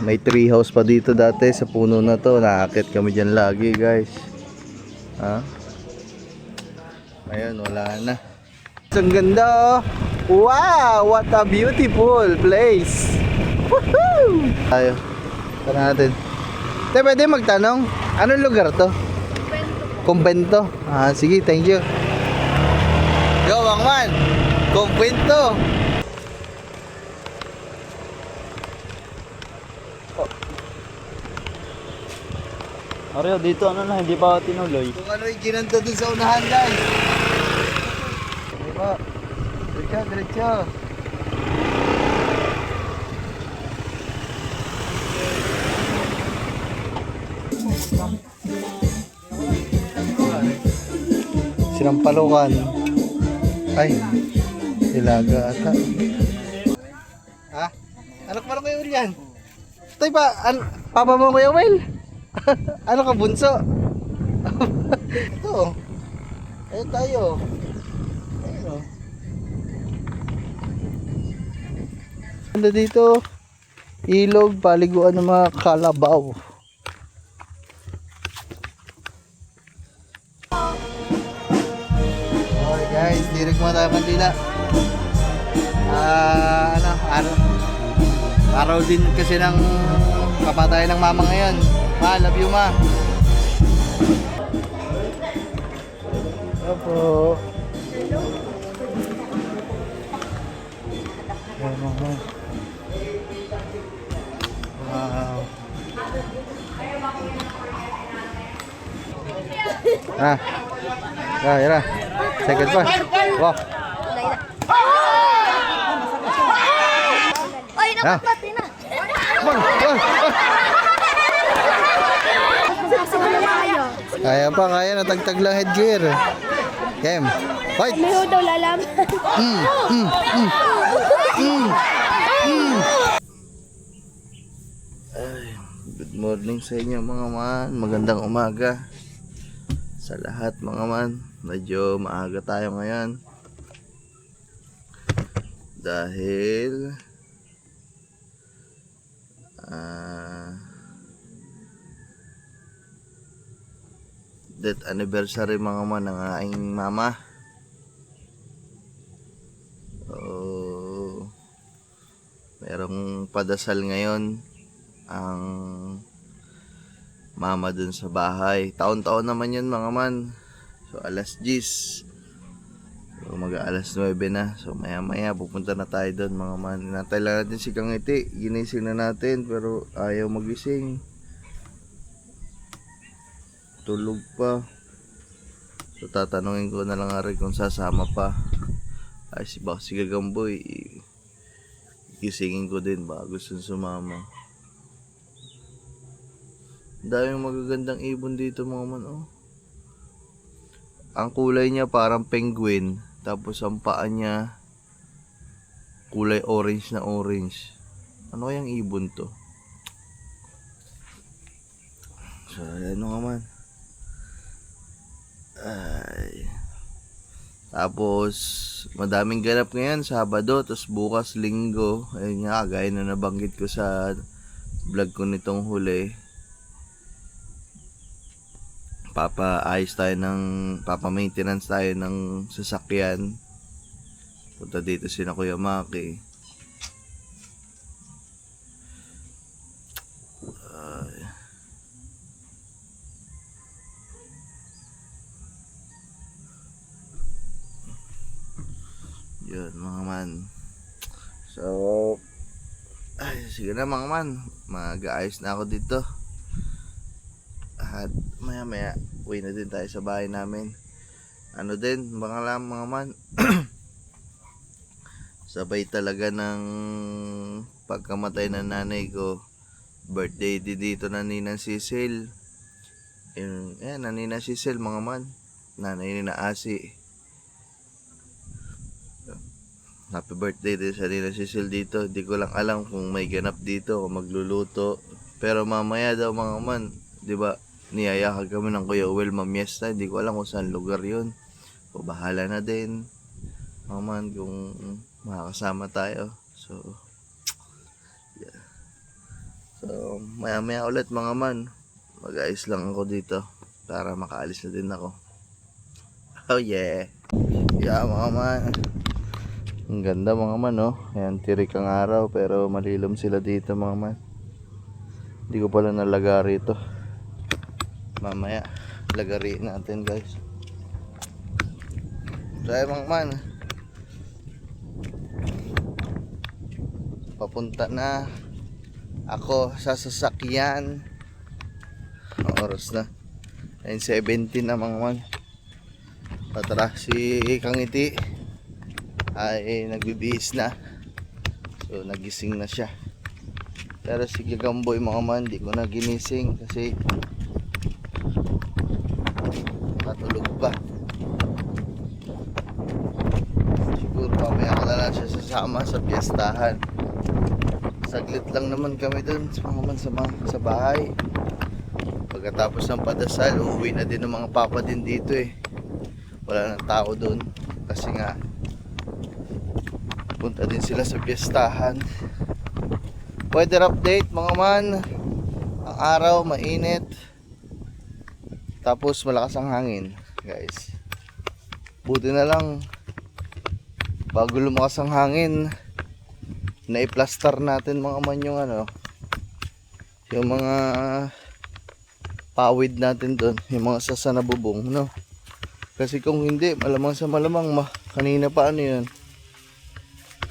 May tree house pa dito dati sa puno na to. Naakit kami dyan lagi, guys. Ayun, wala na. Ang ganda, oh. Wow, what a beautiful place. Woohoo! Tayo. Tara natin. Te, pwede magtanong, anong lugar to? Kumbento. Sige, thank you. Yo, Wangman. Kumbento. Areo, dito ano na, hindi pa tinuloy. Kung ano yung ginanda dun sa unahan, guys. Diba? Diretso, diretso. Sinampalukan. Ay, Hilaga ata. Anak pa kayo yan? Tay pa, papa mo Kuya Will? Ano ka bunso? Ito. Ayun tayo. Ayun. Ganda dito. Ilog, paliguan ng mga kalabaw. Okay guys, direct mo tayo Mandila. Araw din kasi ng kapatay ng mama ngayon. Ma, love you ma. Opo. Hello. Wow. Yara. Second pa. Wow. Ay, nakapati na. Kaya pa, kaya natagtag lang headgear. Kem, fight! May daw lalam. Good morning sa inyo mga man. Magandang umaga sa lahat mga man. Medyo maaga tayo ngayon dahil death anniversary mga man ng aking mama. Merong padasal ngayon ang mama dun sa bahay. Taon-taon naman yun mga man. So alas 10. So mag-alas 9 na. So maya maya pupunta na tayo dun mga man. Inantay lang natin si Kangiti. Ginising na natin pero ayaw magising. Tulog pa. So tatanungin ko na lang rin kung sasama pa. Ay si Gagamboy, gisingin ko din ba gusto sumama. Daming magagandang ibon dito mga man, oh. Ang kulay niya parang penguin, tapos ang paa niya kulay orange na orange. Ano kayang ibon to? So ano nga man. Tapos madaming ganap ngayon, Sabado, tapos bukas Linggo. Ayun nga, gaya na nabanggit ko sa vlog ko nitong huli. Papa-maintenance tayo ng sasakyan. Punta dito sina Kuya Maki. Yun mga man. So sige na mga man, mag-aayos na ako dito. At maya maya uwi na din tayo sa bahay namin. Ano din mga man sabay talaga ng pagkamatay ng nanay ko. Birthday din dito na Ninang Cecil. Yan, na Ninang Cecil mga man. Nanay ni na Asi. Happy birthday din sa Ninang Cecil dito. Hindi ko lang alam kung may ganap dito o magluluto. Pero mamaya daw mga man, 'di ba? Niyayakag kami ng Kuya Will mamiesta. Hindi ko alam kung saan lugar 'yun. O bahala na din. mga man, kung makakasama tayo. So, yeah. So, maya ulit mga man, mag-ayos lang ako dito para makaalis na din ako. Oh yeah. Yeah mga man. Ang ganda mga man, oh. Ayan, tirik ang araw pero malilom sila dito mga man. Hindi ko pala nalagari ito. Mamaya lagari natin guys. So mga man, papunta na ako sa sasakyan. Ang oras na 9:17 na mga man. Patara si Kangiti ay nagbibihis na. So nagising na siya. Pero si Gagamboy mga man, di ko na ginising kasi natulog pa. Siguro mamaya ko na lang siya sasama sa piyestahan. Saglit lang naman kami dun mga man sa bahay. Pagkatapos ng padasal, uuwi na din ng mga papa din dito eh. Wala nang tao dun kasi nga punta din sila sa piyestahan. Weather update mga man. Ang araw mainit. Tapos malakas ang hangin, guys. Buti na lang bago lumakas ang hangin, naiplastar natin mga man yung yung mga pawid natin doon, yung mga sasanabubong, no? Kasi kung hindi, malamang sa malamang kanina pa yun?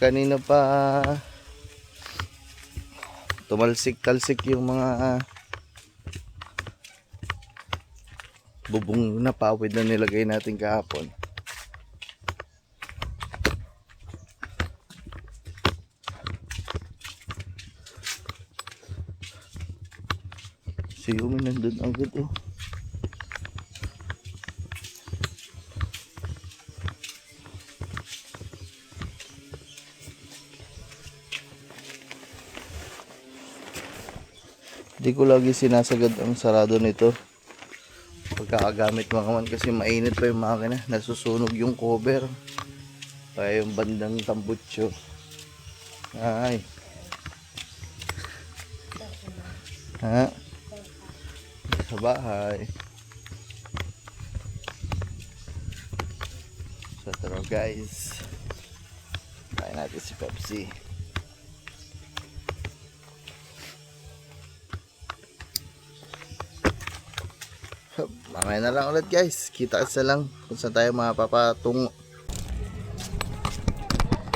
Kanina pa tumalsik-talsik yung mga bubong na pawid na nilagay natin kahapon. Si Umi nandun agad oh. Hindi ko lagi sinasagad ang sarado nito pagkakagamit mga man kasi mainit pa yung makina, nasusunog yung cover kaya yung bandang tambutso ay ha sa bahay. So tara guys, kain natin si Pepsi. Mamaya na lang ulit guys, kita sa lang kung saan tayo mapapatungo.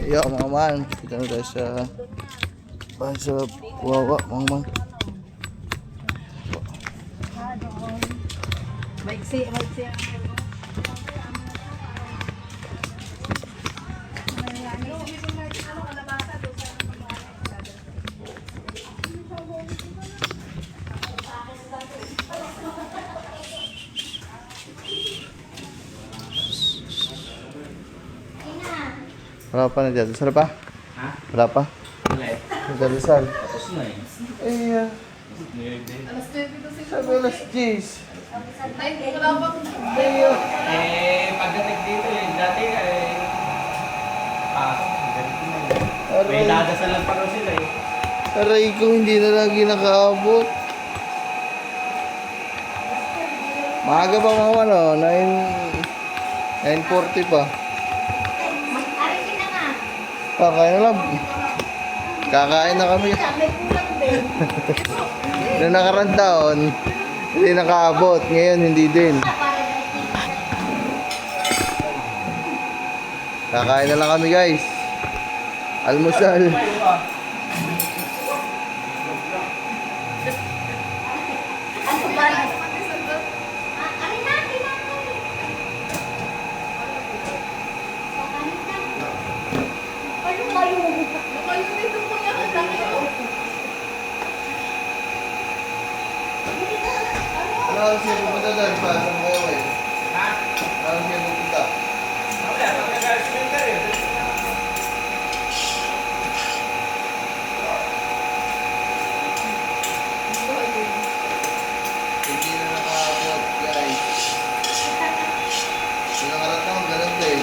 Yo mga man, kita na tayo sa Wawa mga man. Maiksi. Wala pa na dyan, saan pa? Ha? Wala pa? Wala eh. Rizal. Tapos na eh. Eh, sabi alas 10. Pagdating dito eh, dati pasok, ganito na eh. May Aray, dadasal lang pa raw sila eh. aray ko, hindi na lagi nakaabot. Maaga pa mga ano, 9:40 pa. Arisin na nga. Kakain na lang. Kakain na kami. May kulang din. Noong nakarang taon, hindi nakaabot. Ngayon, hindi din. Kakain na lang kami guys. Almusal. Ano ba? Arin natin natin. Ano kayo? Ano siya pupunta doon? Saan kayo eh? Ha? Ano siya pupunta? Wala, pagkagasin ka rin. Hindi na nakaabot guys. Yung nakarang taon, ganun din.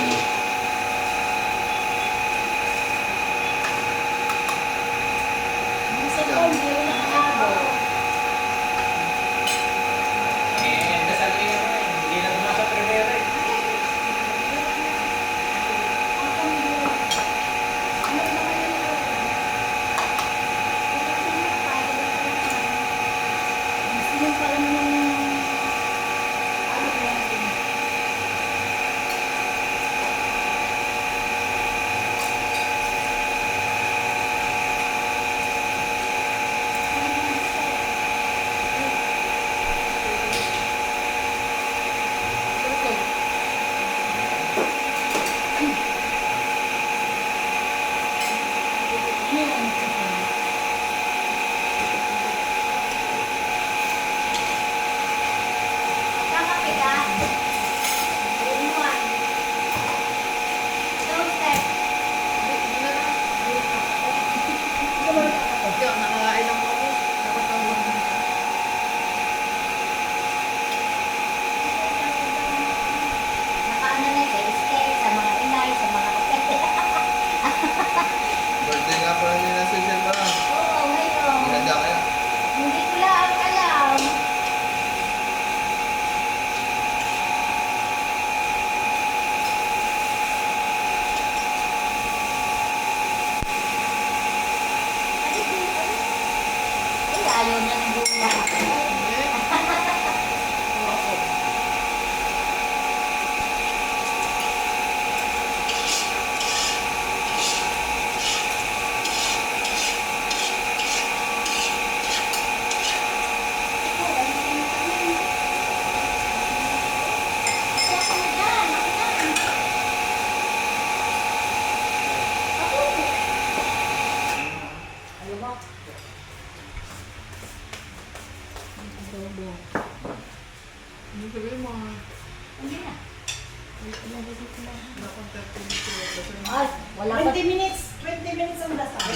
Ay, wala pa. 20 minutes ang dasal.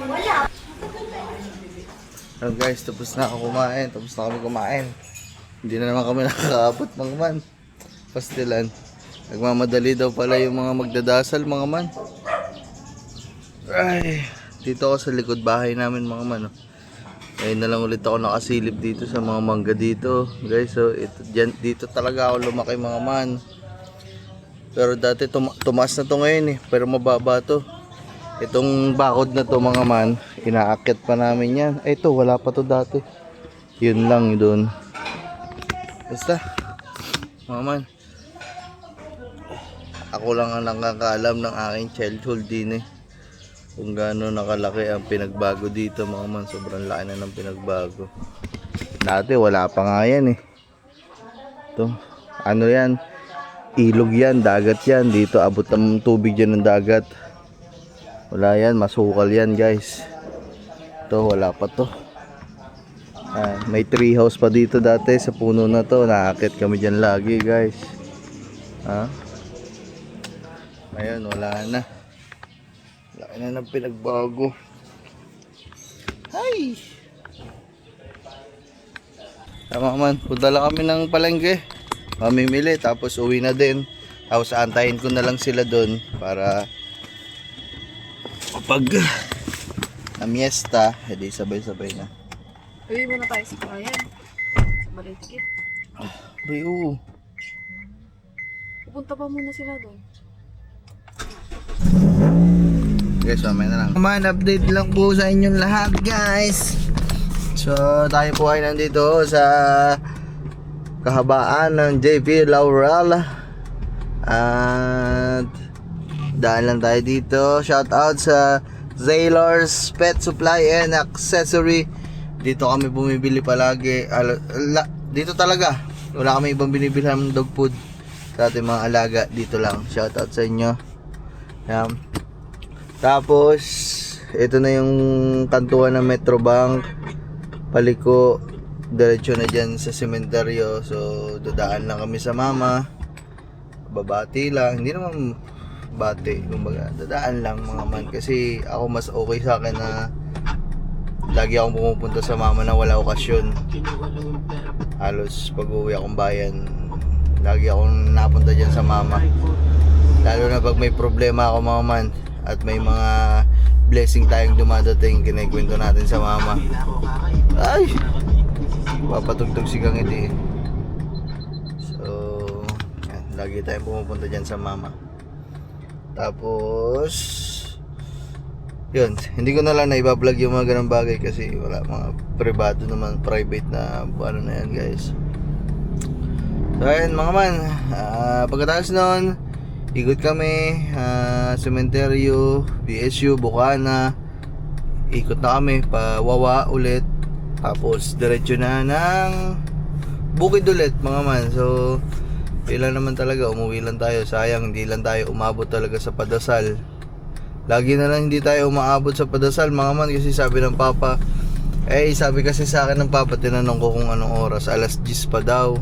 Wala. So guys, tapos na ako kumain. Tapos na kami kumain. Hindi na naman kami nakakaabot mga man. Pastilan. Nagmamadali daw pala yung mga magdadasal mga man. Ay, dito ako sa likod bahay namin mga man. Oh. Ngayon na lang ulit ako nakasilip dito sa mga mangga dito. Guys, so dito talaga ako lumaki mga man. Pero dati tumaas na to ngayon eh. Pero mababa to. Itong bakod na to mga man, inaakyat pa namin yan. Ay ito, wala pa to dati. Yun lang doon. Basta, mga man. Ako lang ang nakakaalam ng aking childhood din eh. Kung gaano nakalaki ang pinagbago dito mga man. Sobrang laki na ng pinagbago. Dati wala pa nga yan eh. Ito, ano yan? Ilog yan, dagat yan. Dito abot ng tubig dyan ng dagat. Wala yan, masukal yan guys. Ito, wala pa to. May tree house pa dito dati sa puno na to. Naakit kami dyan lagi guys. Ngayon, wala na. Laki na ng pinagbago. Hi! Tama man, punta lang kami ng palengke. Mamimili, tapos uwi na din. Tapos antayin ko na lang sila doon para kapag namiesta, edi sabay-sabay na. Uwi muna tayo sa bayan. Sa Balitikit. Bay, oo. Pupunta pa muna sila doon. Guys, mamaya na lang. Man, update lang po sa inyong lahat, guys. So, tayo po ay nandito sa kahabaan ng JP Laurel. At daan lang tayo dito. Shout out sa Zaylor's Pet Supply and Accessory. Dito kami bumibili palagi. Dito talaga. Wala kami ibang binibili ng dog food sa ating mga alaga. Dito lang. Shout out sa inyo. Yan. Tapos, ito na yung kantuan ng Metrobank. Paliko, diretso na dyan sa sementeryo. So, dadaan lang kami sa mama. Babati lang. Hindi naman bati. Kumbaga, dadaan lang mga man. Kasi ako mas okay sa akin na lagi akong pumupunta sa mama na wala okasyon. Halos pag uwi akong bayan, lagi akong napunta dyan sa mama. Lalo na pag may problema ako mga man. At may mga blessing tayong dumadating, kinikwento natin sa mama. Ay! Papatugtog si Kang Iti. So, yan, lagi tayong pumupunta dyan sa mama. Tapos, yun, hindi ko na lang na ibablog yung mga ganang bagay kasi wala, mga privado naman, private na ano na yan guys. So, ayun mga man, pagkatapos nun, ikot kami, sementeryo, BSU, Bukana. Ikot na kami, pa Wawa ulit. Tapos diretso na ng Bukid ulit mga man. So, ilan naman talaga, umuwi lang tayo. Sayang, hindi lang tayo umabot talaga sa Padasal. Lagi na lang hindi tayo umaabot sa Padasal mga man. Kasi sabi ng papa, sabi kasi sa akin ng papa, tinanong ko kung anong oras. Alas 10 pa daw,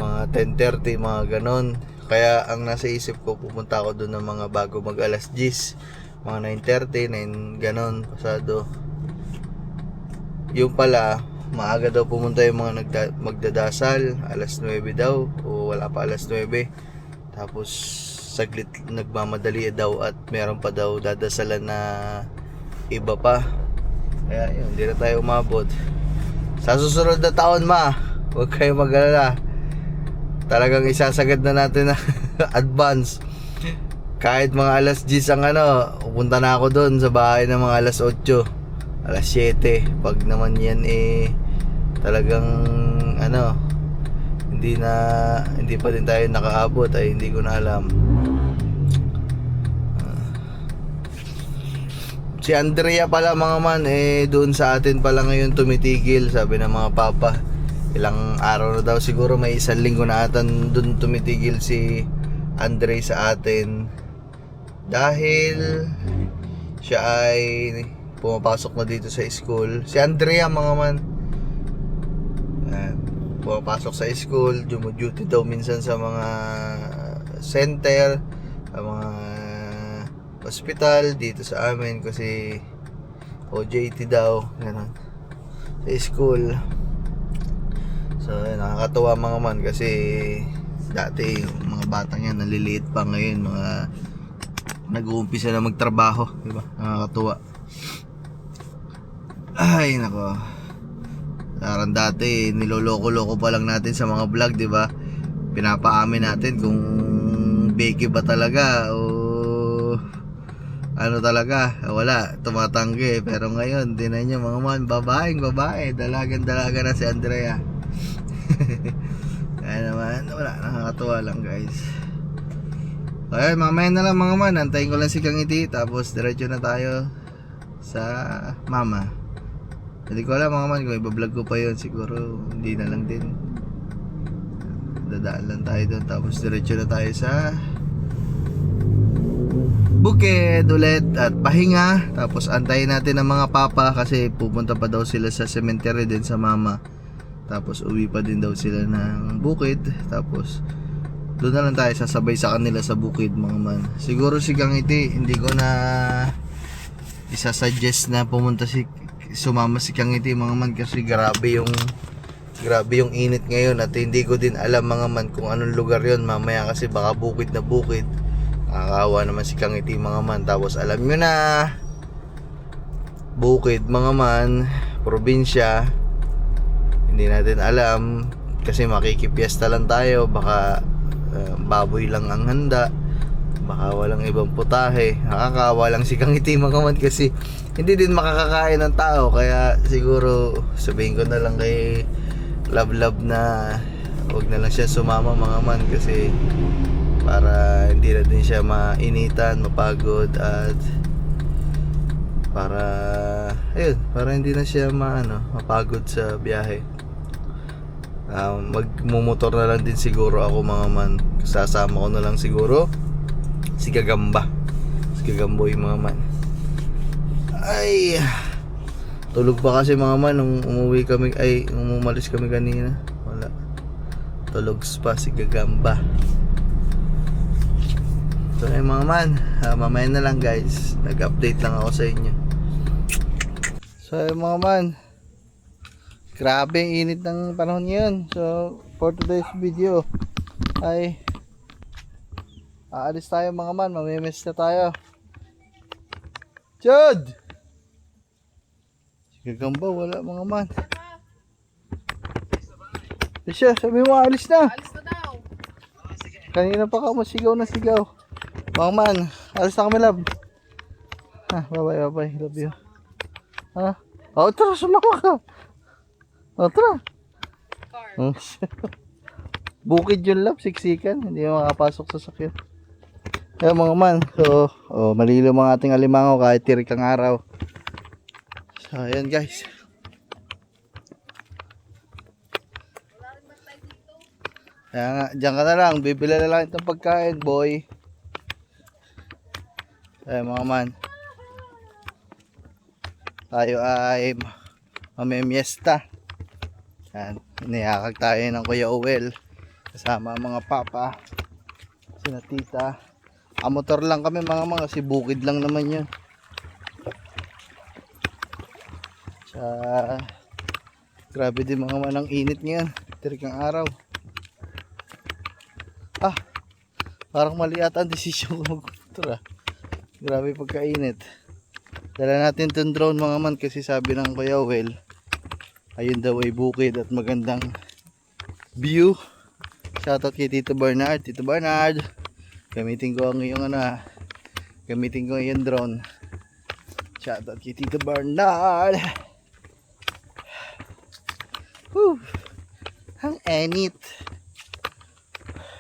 mga 10:30, mga ganon. Kaya ang nasa isip ko, pupunta ako doon ng mga bago mag alas 10, mga 9:30, 9 ganon, pasado. Yung pala, maaga daw pumunta yung mga magdadasal, alas 9 daw, o wala pa alas 9. Tapos saglit nagmamadali daw at meron pa daw dadasalan na iba pa. Kaya yun, hindi na tayo umabot. Sa susunod na taon huwag kayo mag-alala. Talagang isasagad na natin na advance. Kahit mga alas 10 ang pupunta na ako doon sa bahay ng mga alas 8, alas 7. Pag naman yan talagang hindi pa din tayo nakaabot, ay hindi ko na alam. Si Andrea pala mga man, doon sa atin pala ngayon tumitigil, sabi ng mga papa. Ilang araw na daw, siguro may 1 linggo na atan doon tumitigil si Andre sa atin. Dahil siya ay pumapasok na dito sa school. Si Andrea mga man, pumapasok sa school, duty daw minsan sa mga center, sa mga hospital dito sa amin kasi OJT daw, ganun, sa school. So nakakatuwa mga man kasi dati yung mga batang yan naliliit pa, ngayon mga nag-uumpisa na magtrabaho, di ba? Nakakatuwa. Ay nako, parang dati niloloko-loko pa lang natin sa mga vlog, di ba? Pinapaamin natin kung beke ba talaga o ano talaga, wala, tumatanggi. Pero ngayon, tinan nyo mga man, babae, dalagan-dalaga na si Andrea. Kaya naman, wala, nakakatuwa lang guys. Okay, mamaya na lang mga man, antayin ko lang si Kangiti, tapos diretso na tayo sa mama. Hindi ko alam mga man kung ibablog ko pa yun, siguro hindi na lang din. Dadaan lang tayo doon, tapos diretso na tayo sa bukid ulit at pahinga. Tapos antayin natin ang mga papa kasi pupunta pa daw sila sa cemetery din sa mama. Tapos uwi pa din daw sila ng bukid. Tapos doon na lang tayo sasabay sa kanila sa bukid mga man. Siguro si Kangiti hindi ko na isasuggest na sumama si Kangiti mga man kasi grabe yung init ngayon at hindi ko din alam mga man kung anong lugar yon mamaya kasi baka bukid na bukid. Nakakawa naman si Kangiti mga man. Tapos alam nyo na, bukid mga man, probinsya, hindi natin alam kasi makikipiesta lang tayo. Baka baboy lang ang handa, baka walang ibang putahe. Nakakawa lang si Kangiti mga man kasi hindi din makakakain ng tao. Kaya siguro sabihin ko na lang kay Love na huwag na lang siya sumama mga man kasi para hindi na din siya mainitan, mapagod at para hindi na siya mapagod sa biyahe. Magmumotor na lang din siguro ako mga man. Sasama ko na lang siguro si Gagamboy mga man. Ay, tulog pa kasi mga man nung umumalis kami kanina. Wala, tulog pa si Gagamba. So ay mga man, mamaya na lang guys, nag-update lang ako sa inyo. So ay mga man, grabe ang init ng panahon ngayon. So for today's video ay aalis tayo mga man, mamimiss na tayo. Chud! Si Gagamba wala mga man. Siya, sabi mo alis na. Alis na daw. Kanina pa ka masigaw na sigaw. Mga man, alis na kami love. Bye, love you. Tara, sumama ka. Tara. Bukid yun love, siksikan. Hindi makapasok sa sakyan. Kaya mga man, so malilo mga ating alimango kahit tirik ang araw. So ayan guys. Kaya nga, dyan ka na lang, bibili na lang itong pagkain boy. Ay mga man, tayo ay mamimiesta. Yan, inihakag tayo ng Kuya Owel kasama ang mga papa, sina tita. Motor lang kami mga kasi bukid lang naman yun. Grabe din mga man ang init ngayon, tirik ang araw. Parang mali ata ang desisyon ko mag-motor. Grabe pagkainit. Dala natin itong drone mga man kasi sabi ng Kuya Owel, ayun daw ay bukid at magandang view. Shoutout kay Tito Bernard. Tito Bernard, gamitin ko ang iyong drone. Shoutout kay Tito Bernard. Whew, ang init.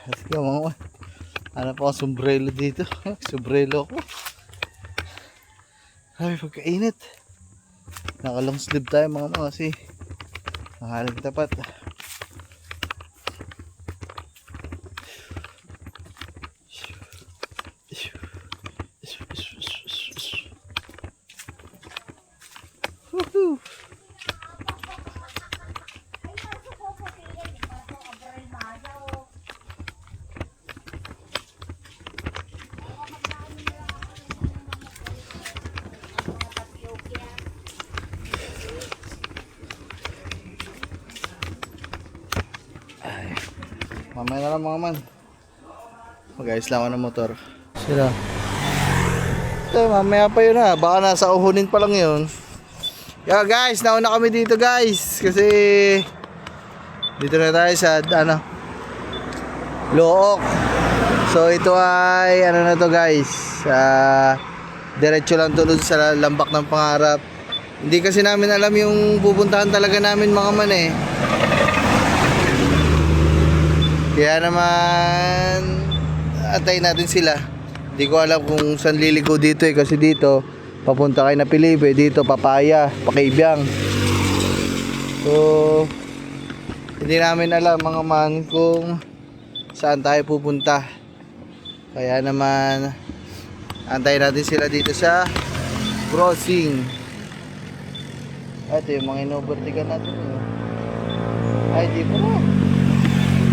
Let's go mga man. Ano pa akong sombrero dito? Sombrero ako. Ay, pagkainit. Naka long sleeve tayo mga kasi nakahalang tapat. Woohoo! Mamaya na lang mga man. Mag-ayos lang ako ng motor. Sila. Ito, mamaya pa yun ha. Baka nasa uhunin pa lang yun. Yo guys, nauna kami dito guys. Kasi dito na tayo sa Look. So ito ay ano na to guys. Diretso lang tulad sa Lambak ng Pangarap. Hindi kasi namin alam yung pupuntahan talaga namin mga man eh. Kaya naman atayin natin sila. Hindi ko alam kung saan liligo dito eh. Kasi dito papunta kayo na Pilipe. Dito Papaya, Pakaibyang. So hindi namin alam mga man kung saan tayo pupunta. Kaya naman antayin natin sila dito sa crossing. Ito yung mga inovertigan natin. Ay, di pa na.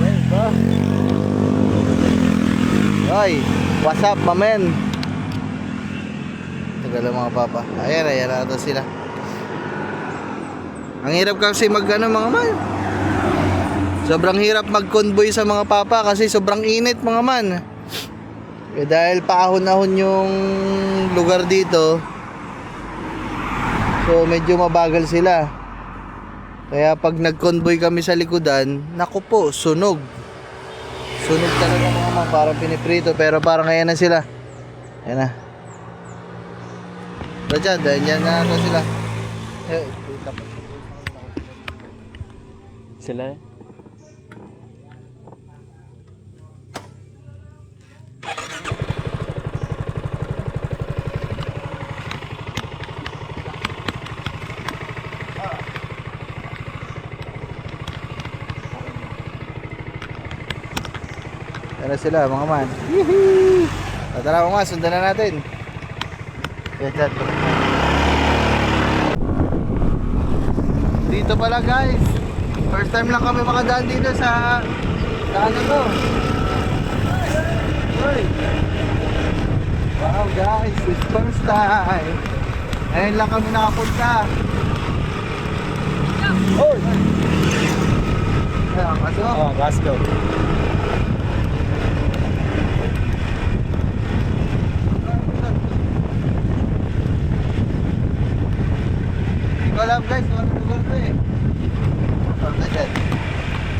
Ayan ba? Ay, what's up, mamen? Tagal lang mga papa. Ayan na ito sila. Ang hirap kasi mga man. Sobrang hirap mag-convoy sa mga papa kasi sobrang init mga man. Eh, dahil paahon-ahon yung lugar dito. So medyo mabagal sila. Kaya pag nag-convoy kami sa likodan, naku po, sunog. Sunog talaga mga man, parang piniprito. Pero parang ayan na sila. Ayan na. So dyan na ito sila. Sila eh. Tara sila mga man. Yee! Tara mga man, sundan na natin. Dyan. Dito pala guys. First time lang kami makadaan dito sa ano to. Hey. Wow guys, it's first time. Ayun lang kami nakapunta. Oh! Ayan, kaso? Oh, let's go. Hindi ko alam guys, kung ano lugar to eh. Punta dyan.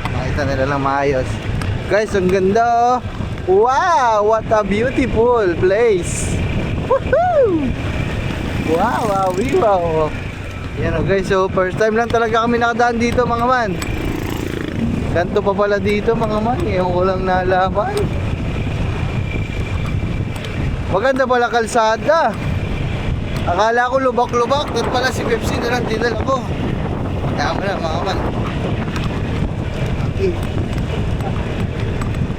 Makita nila lang maayos. Guys, ang ganda oh. Wow, what a beautiful place. Woohoo! Wow. Yan oh guys, so first time lang talaga kami nakadaan dito mga man. Ganto pa pala dito mga man, yung ko lang nalaman. Maganda pala kalsada. Akala ko lubak-lubak, doon pala si Pepsi na lang dinala ko. Kaya mo na mga man. Okay.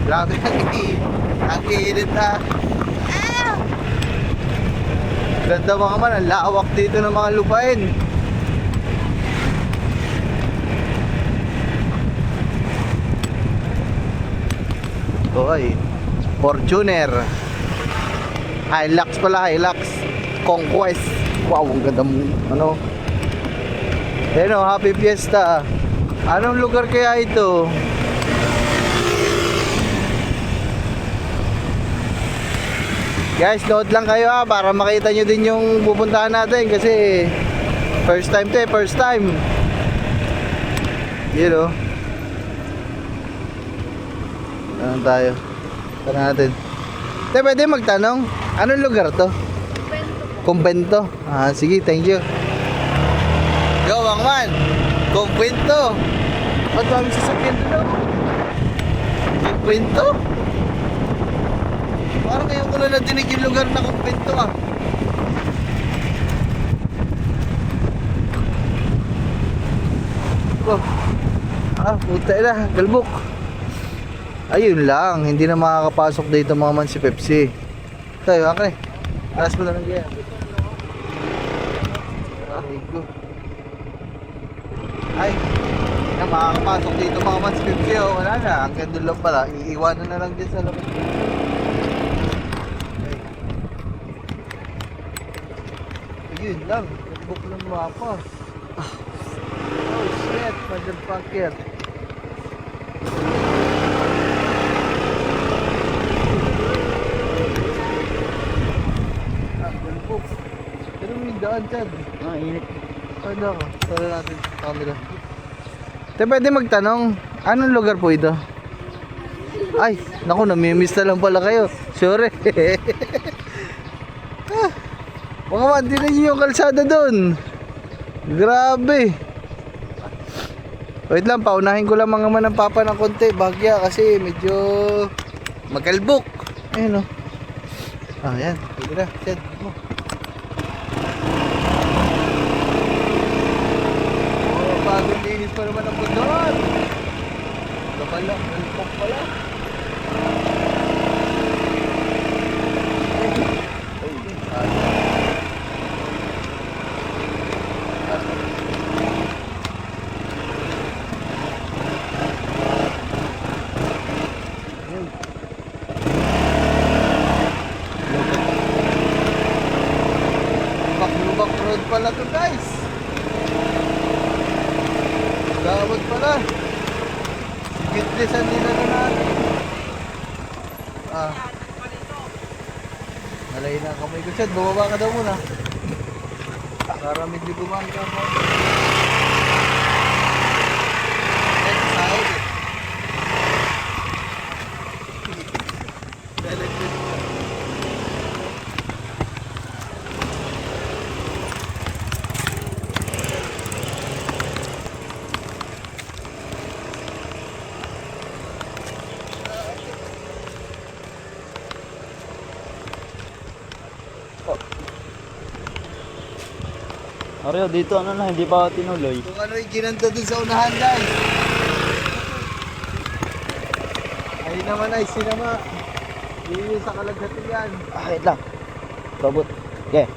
Grabe ang init na. Ganda mga man, ang lawak dito ng mga lupain. Oy, Fortuner. Hilux pala, Hilux Conquest. Wow, ang ganda mo. Ano? Ayun o, Happy Fiesta. Anong lugar kaya ito? Guys, note lang kayo ha, para makita nyo din yung pupuntahan natin. Kasi first time to eh, first time. Yun o. Tanong tayo. Tanong natin. Pwede magtanong, anong lugar to? Kumbento. Ah, sige, thank you. Yo, Wangman. Kumbento. Ba't dami sasakyan doon? Kumbento? Parang ngayon ko na nadinig yung lugar na kumbento ah. Oh. Ah, puta na, galbok. Ayun lang, hindi na makakapasok dito mga man si Pepsi. Tayo, okay. Alas mo na lang yan. Ay, hindi na makakapasok dito mga man si Pepsi. Oh, wala na, hanggang doon lang pala. Iiwanan na lang dyan sa labas. Okay. Ayun lang, nagbook ng mapa. Oh shit, motherfucker. daan, Chad. Ah, init. Ano ako? Tara natin sa camera. Te, pwede magtanong, anong lugar po ito? Ay, naku, namimiss na lang pala kayo. Sorry. Ah, mga man, tinan niyo yung kalsada doon. Grabe. Wait lang, paunahin ko lang mga man ng papa ng konti. Bagya kasi medyo magalbok. Ayun o. Ah, yan. Pwede na. Set mo. Oh, bagong linis pa naman ang bundon. Kapala, galbok pala. Lubak road pala to, guys. Gawad pala. Gitlisan nila na natin. Ah. Nalay na kamay ko, Chad. Bumaba ka daw muna. Para medyo gumang ka mo. Excited. Oreo, dito ano na, hindi pa tinuloy. Kung ano yung ginanda dun sa unahan, guys. Ayun naman ay sinama. Yun sa kalagatigan. Ah, wait lang. Robot. Okay.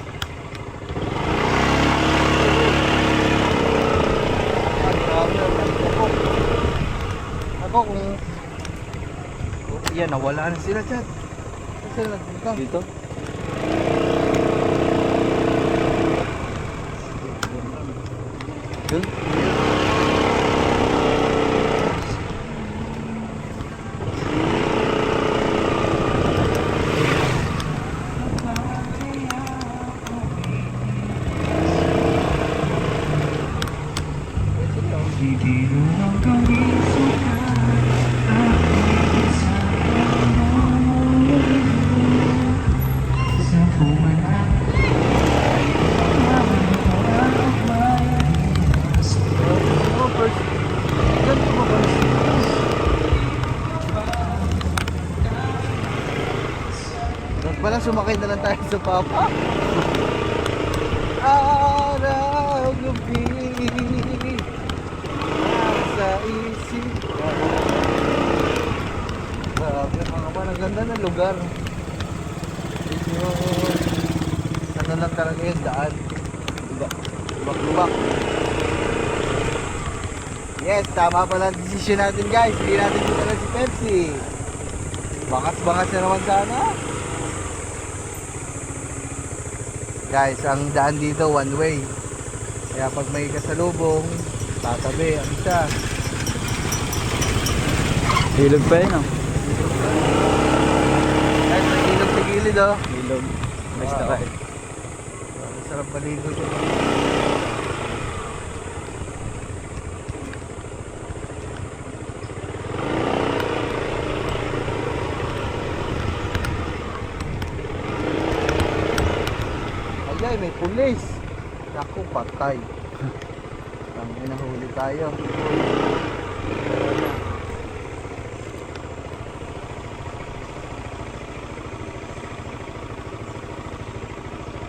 Ako kung yan, nawala na sila, Chad. Kasi nagpunta. Dito. Dun. Pala sumakay na lang tayo sa papa. Araw, gabi, nasa isip ka. Grabe mga man, ang ganda ng lugar. Ano lang talaga yung daan. Lubak-lubak. Yes, tama pala ang desisyon natin, guys. Hindi natin dito na si Pepsi. Bangas-bangas na naman sana. Guys, ang daan dito one way. Kaya pag may kasalubong, tatabi ang isa. Hilog pa yun, oh. Guys, may ilog sa gilid, oh. Hilog. Nice na Wow. kayo. Ang sarap maligo dyan. Ay, may pulis. Naku, patay. Ang hinahuli tayo.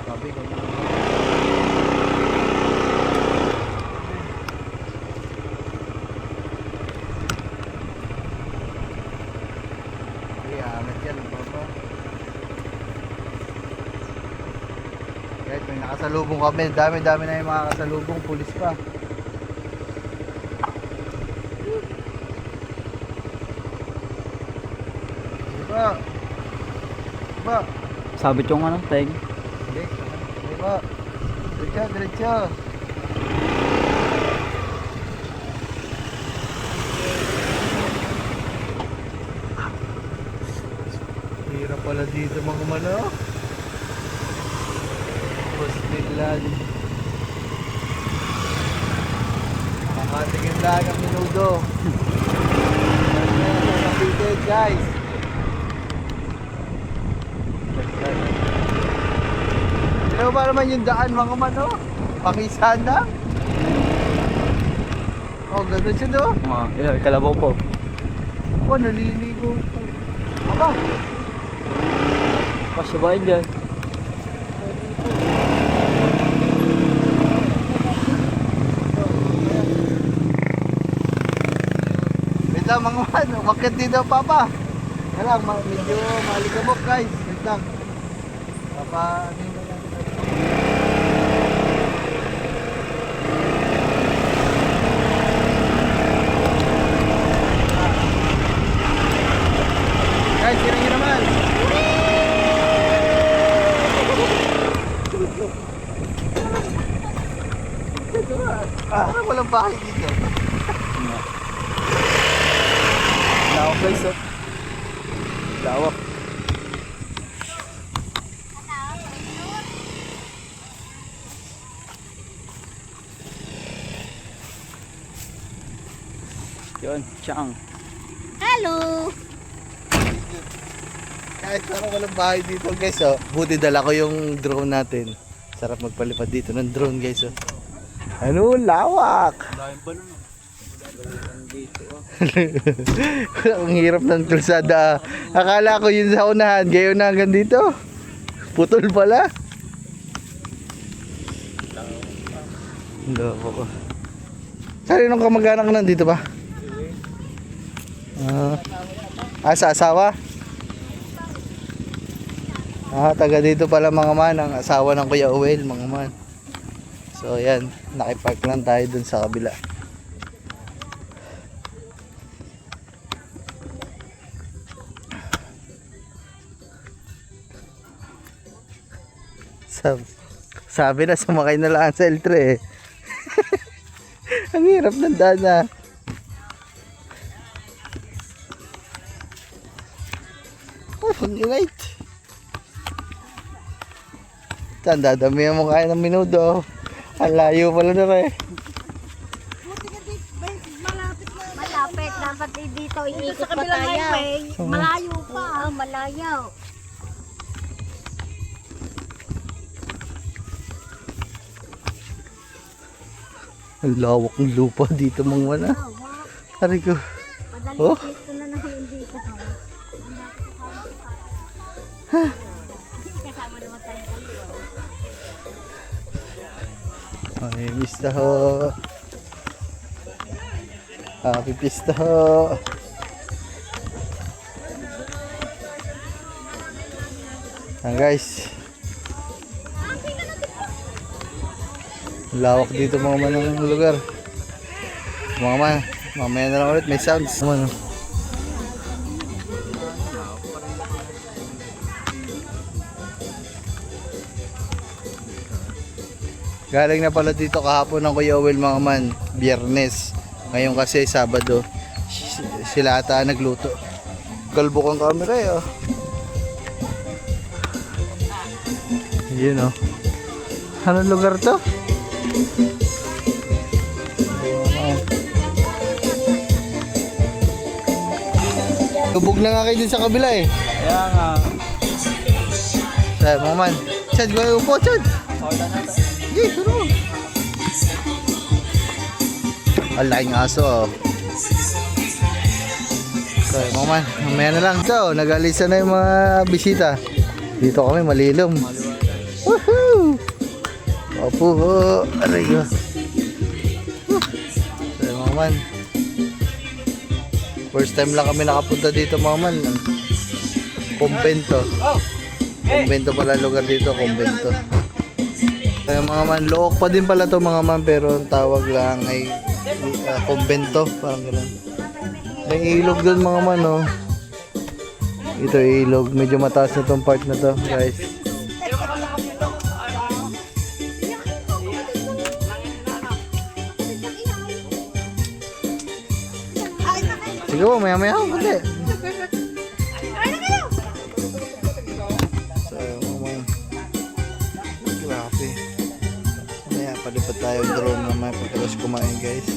Sabi ko. Ay, angat yan, papa. Guys, may nakasalubong kami. Dami-dami na yung mga kasalubong. Pulis pa. Diba? Diba? Sabit yung ano, tag. Hindi. Diba? Diretso, diretso. Hirap pala dito mga mano. Tapos biglan. Makatingin lang ang minudo. Napitin guys. Ano ba naman yung daan mga mano? Pangisan na? Oh, ganda siya do. Kalabaw po. Oh, naliligo po. Aba, Pasyabahin dyan. wait lang mga man. Umakyat dito papa. Kaya lang, medyo maligabok guys. Wait lang. Papa, ano yung guys, sira nyo naman. Parang walang bahay dito. Lawak guys, oh. Lawak. Yun, Chang. Hello! Guys, parang walang bahay dito guys, oh. Buti dala ko yung drone natin. Sarap magpalipad dito ng drone guys, oh. Ano, lawak! Ang hirap ng kalsada. Akala ko yun sa unahan, gayon na hanggang dito. Putol pala. Loko ko. Sarinong kamag-anak nandito ba? Sa asawa? Taga dito pala mga man, ang asawa ng Kuya Uwel mga man. So yan, nakipark lang tayo dun sa kabila. Sabi na sumakay na lang sa L3 eh. Ang hirap ng daan. Oh, pag-inait. Saan dadamihan mo kaya ng minuto? Ang layo pala na rin. Malapit. Dapat dito iikot Sa pa kabilang tayo. highway. Malayo pa. Malayo. Ang lawak ng lupa dito mga wala. Aray ko. Madali Oh. dito na nahin dito. Kasama naman tayo. Ay, mista ho. Happy pista ho. Guys. Lawak dito mga man ng lugar. Mga man, mamaya na lang ulit may sounds. Ano? Galing na pala dito kahapon ng Kuya Owel mga man, Biyernes. Ngayon kasi Sabado. Sila ata nagluto. Kalbo kang camera eh oh. Yun oh. Anong lugar to? Lubog na nga kayo dun sa kabila eh. Kaya nga. Sabi mga man. Chad, gawin upo Chad. Sige, suro. Alaking aso oh. So mga man, mamaya na lang. So, nag-alisa na yung mga bisita. Dito kami malilom. Woohoo! Opo ho. Aray ko. So mga man. First time lang kami nakapunta dito mga man. Kumbento. Kumbento pala lugar dito, kumbento. Kaya mga man, look pa din pala to mga man, pero ang tawag lang ay kumbento, parang gano'n. May ilog doon mga man, oh. Ito ilog, medyo mataas na tong part na to, guys. Sige po, maya-maya ako, kundi. So, mga man. Grabe. Papalipad tayo yung drone mamaya pagkatapos kumain guys.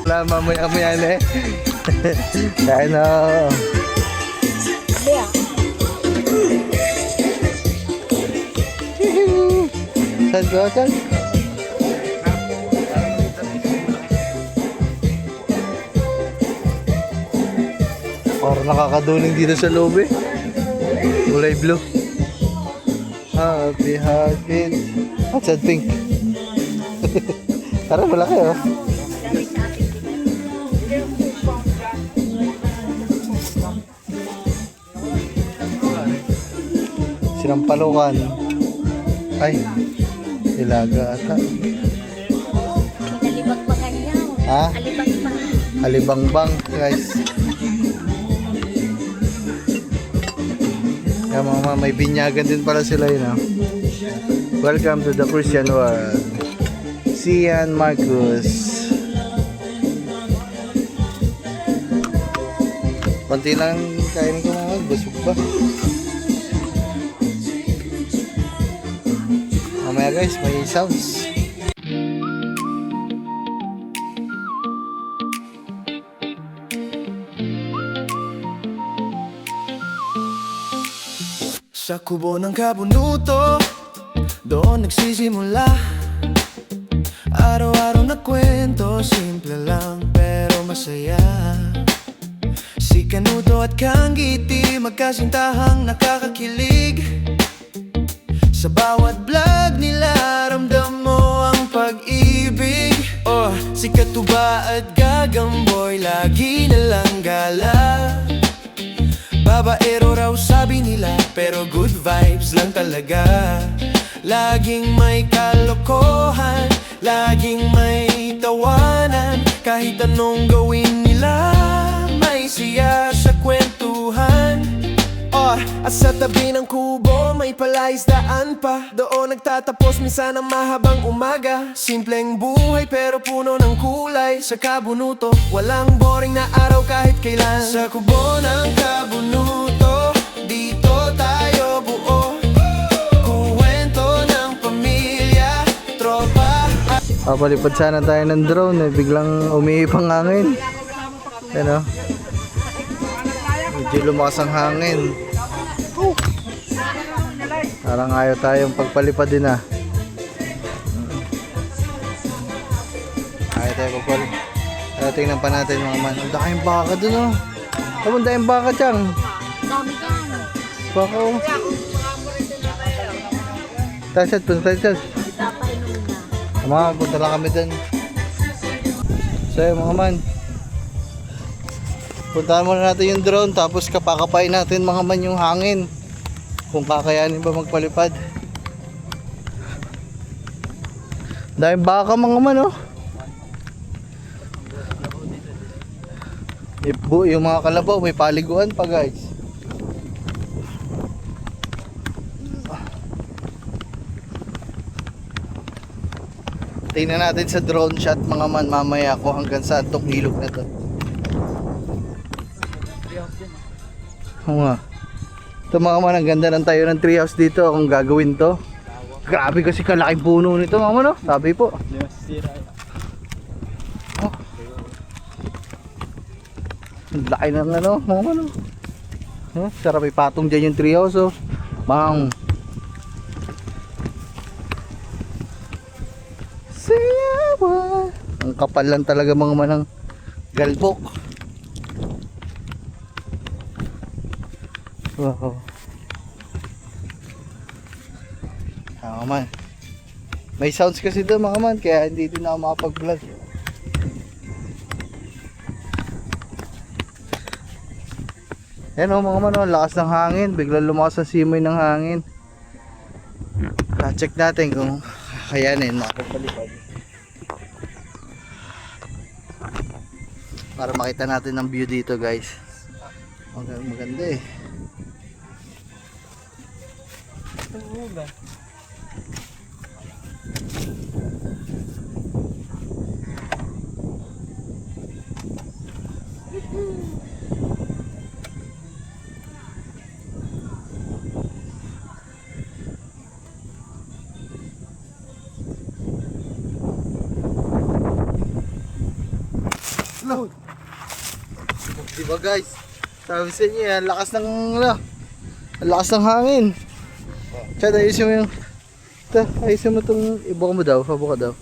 Wala mamaya na eh. Kain na. Saan ko? Saan? Parang nakakaduling dito sa loob eh. Kulay blue. Happy Heartbeat. What's that pink? Parang malaki oh. Sinampalukan. Ay, ilaga ata. Nalibagbagan niya. Ha? Alibagbang. Alibangbang guys. Kaya mga may binyagan din pala sila yun ha. Welcome to the Christian world. Sian Marcos. Konti lang kainin ko mga busog ba. Mamaya guys may sounds. Sa kubo ng kabunuto, doon nagsisimula. Araw-araw na kwento, simple lang pero masaya. Si Kanuto at Kangiti, magkasintahang nakakakilig. Sa bawat vlog nila, ramdam mo ang pag-ibig. Oh, si Katuba at Gagamboy, lagi nalang gala. Babaero raw sabi nila, pero good vibes lang talaga. Laging may kalokohan, laging may tawanan. Kahit anong gawin nila, may siya sa kwentuhan. Oh, at sa tabi ng kubo may palaisdaan pa. Doon nagtatapos minsan ang mahabang umaga. Simpleng buhay pero puno ng kulay. Sa kabunuto, walang boring na araw kahit kailan. Sa kubo ng kabunuto, dito tayo buo. Kuwento ng pamilya, tropa. Papalipad sana tayo ng drone eh. Biglang umihip ang hangin. Ano? Medyo lumakas ang hangin. Parang ayaw tayong pagpalipad din ah. Ayaw tayo pagpalipad. Tingnan pa natin mga man. Ang daming baka dun oh. Ang daming baka dyan. Dami yan. Baka oh. Tasad, punta tayo. Papainom na. Mga punta lang kami dun. So yun mga man. Puntahan muna natin yung drone tapos kapakapain natin mga man yung hangin. Kung kakayanin ba magpalipad. Dahil baka mga man oh. Yung mga kalabaw may paliguan pa guys. Tingnan natin sa drone shot mga man mamaya kung hanggang saan tong ilog na to. Oo nga. Ito mga man, ang ganda ng tayo ng treehouse dito kung gagawin to. Grabe kasi kalaking puno nito mga man oh. Sabi po. Oh. Ang laki ng ano mga man oh. Oh, sarap ipatong dyan yung treehouse oh. Bang. Siyawa. Ang kapal lang talaga mga man ng galbok. Wow. Mga man. May sounds kasi doon mga man, kaya hindi din ako makapag-vlog. Yan o mga man, oh, lakas ng hangin, biglang lumakas ang simoy ng hangin. Check natin kung kakayanin makapagpalipad. Para makita natin ang view dito guys. Maganda eh. Diba guys? Sabi sa inyo yan, lakas ng ano, ang lakas ng hangin. Chad, ayusin mo yung ayusin mo itong ibuka mo daw, pabuka daw.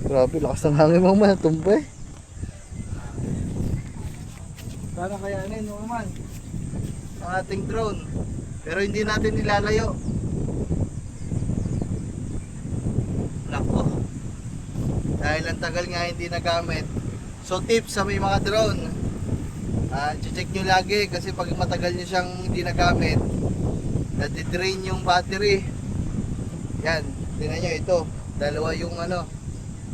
Grabe, lakas ng hangin mo man, tumpa eh. Sana kayanin mo naman ang ating drone. Pero hindi natin nilalayo. Nako. Dahil ang tagal nga hindi nagamit. So tips sa may mga drone, check nyo lagi kasi pag matagal nyo siyang hindi nagamit, nadidrain yung battery. Yan, tingnan nyo ito. Dalawa yung ano,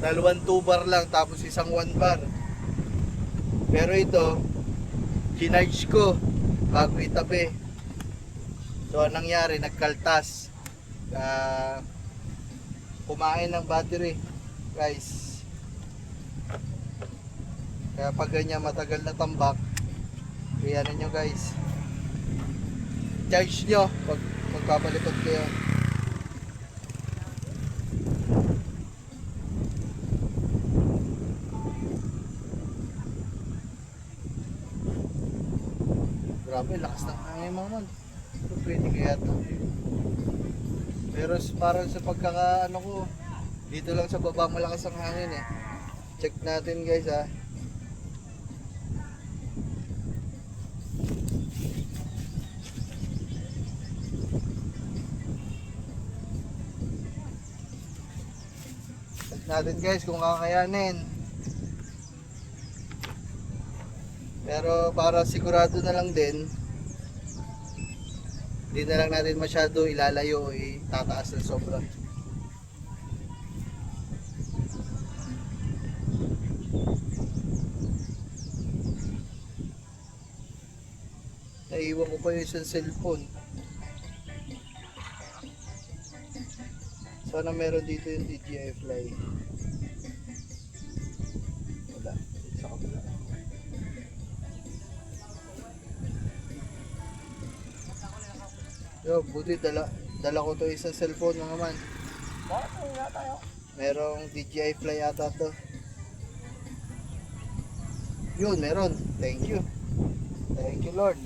dalawang 2 bar lang tapos isang 1 bar. Pero ito, ginarge ko bago itabi. So anong nangyari, nagkaltas. Kumain ng battery, guys. Kaya pag ganyan matagal na tambak, kaya nyo guys, charge nyo pag magpapalikot kayo. Grabe, lakas ng hangin mga man. Pero pwede kaya ito. Pero parang sa pagkakaano ko, dito lang sa baba malakas ang hangin eh. Check natin guys ha. Check natin guys kung kakayanin. Pero para sigurado na lang din, hindi na lang natin masyado ilalayo, tataas ng sobra. Naiwan ko pa yung isang cellphone. Sana meron dito yung DJI Fly. Wala. Sa kabila. Yo, buti dala ko to isang cellphone mga man. Bakit wala tayo? Merong DJI Fly ata to. Yun, meron. Thank you. Thank you Lord.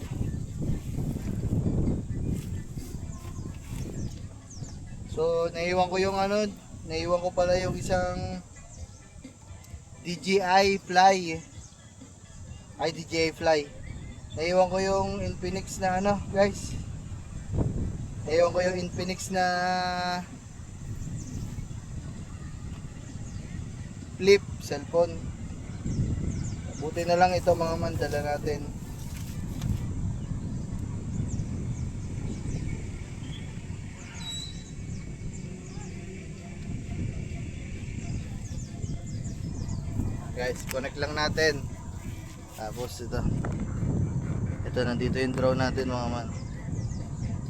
So, naiwan ko yung ano, naiwan ko pala yung isang DJI Fly. Ay, DJI Fly. Naiwan ko yung Infinix na ano, guys. Naiwan ko yung Infinix na flip cellphone. Buti na lang ito mga mandala natin. Guys, connect lang natin. Tapos ito. Ito, nandito yung drone natin mga man.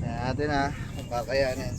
Tingnan natin ha, kung kakayanin.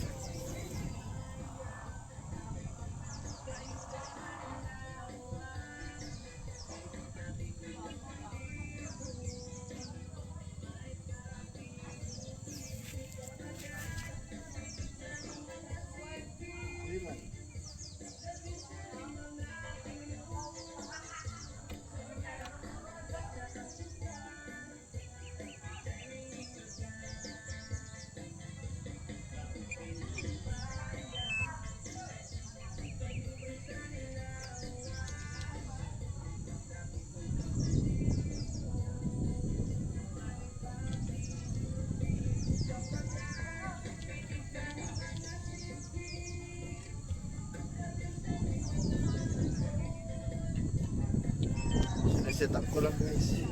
Set up ko lang guys.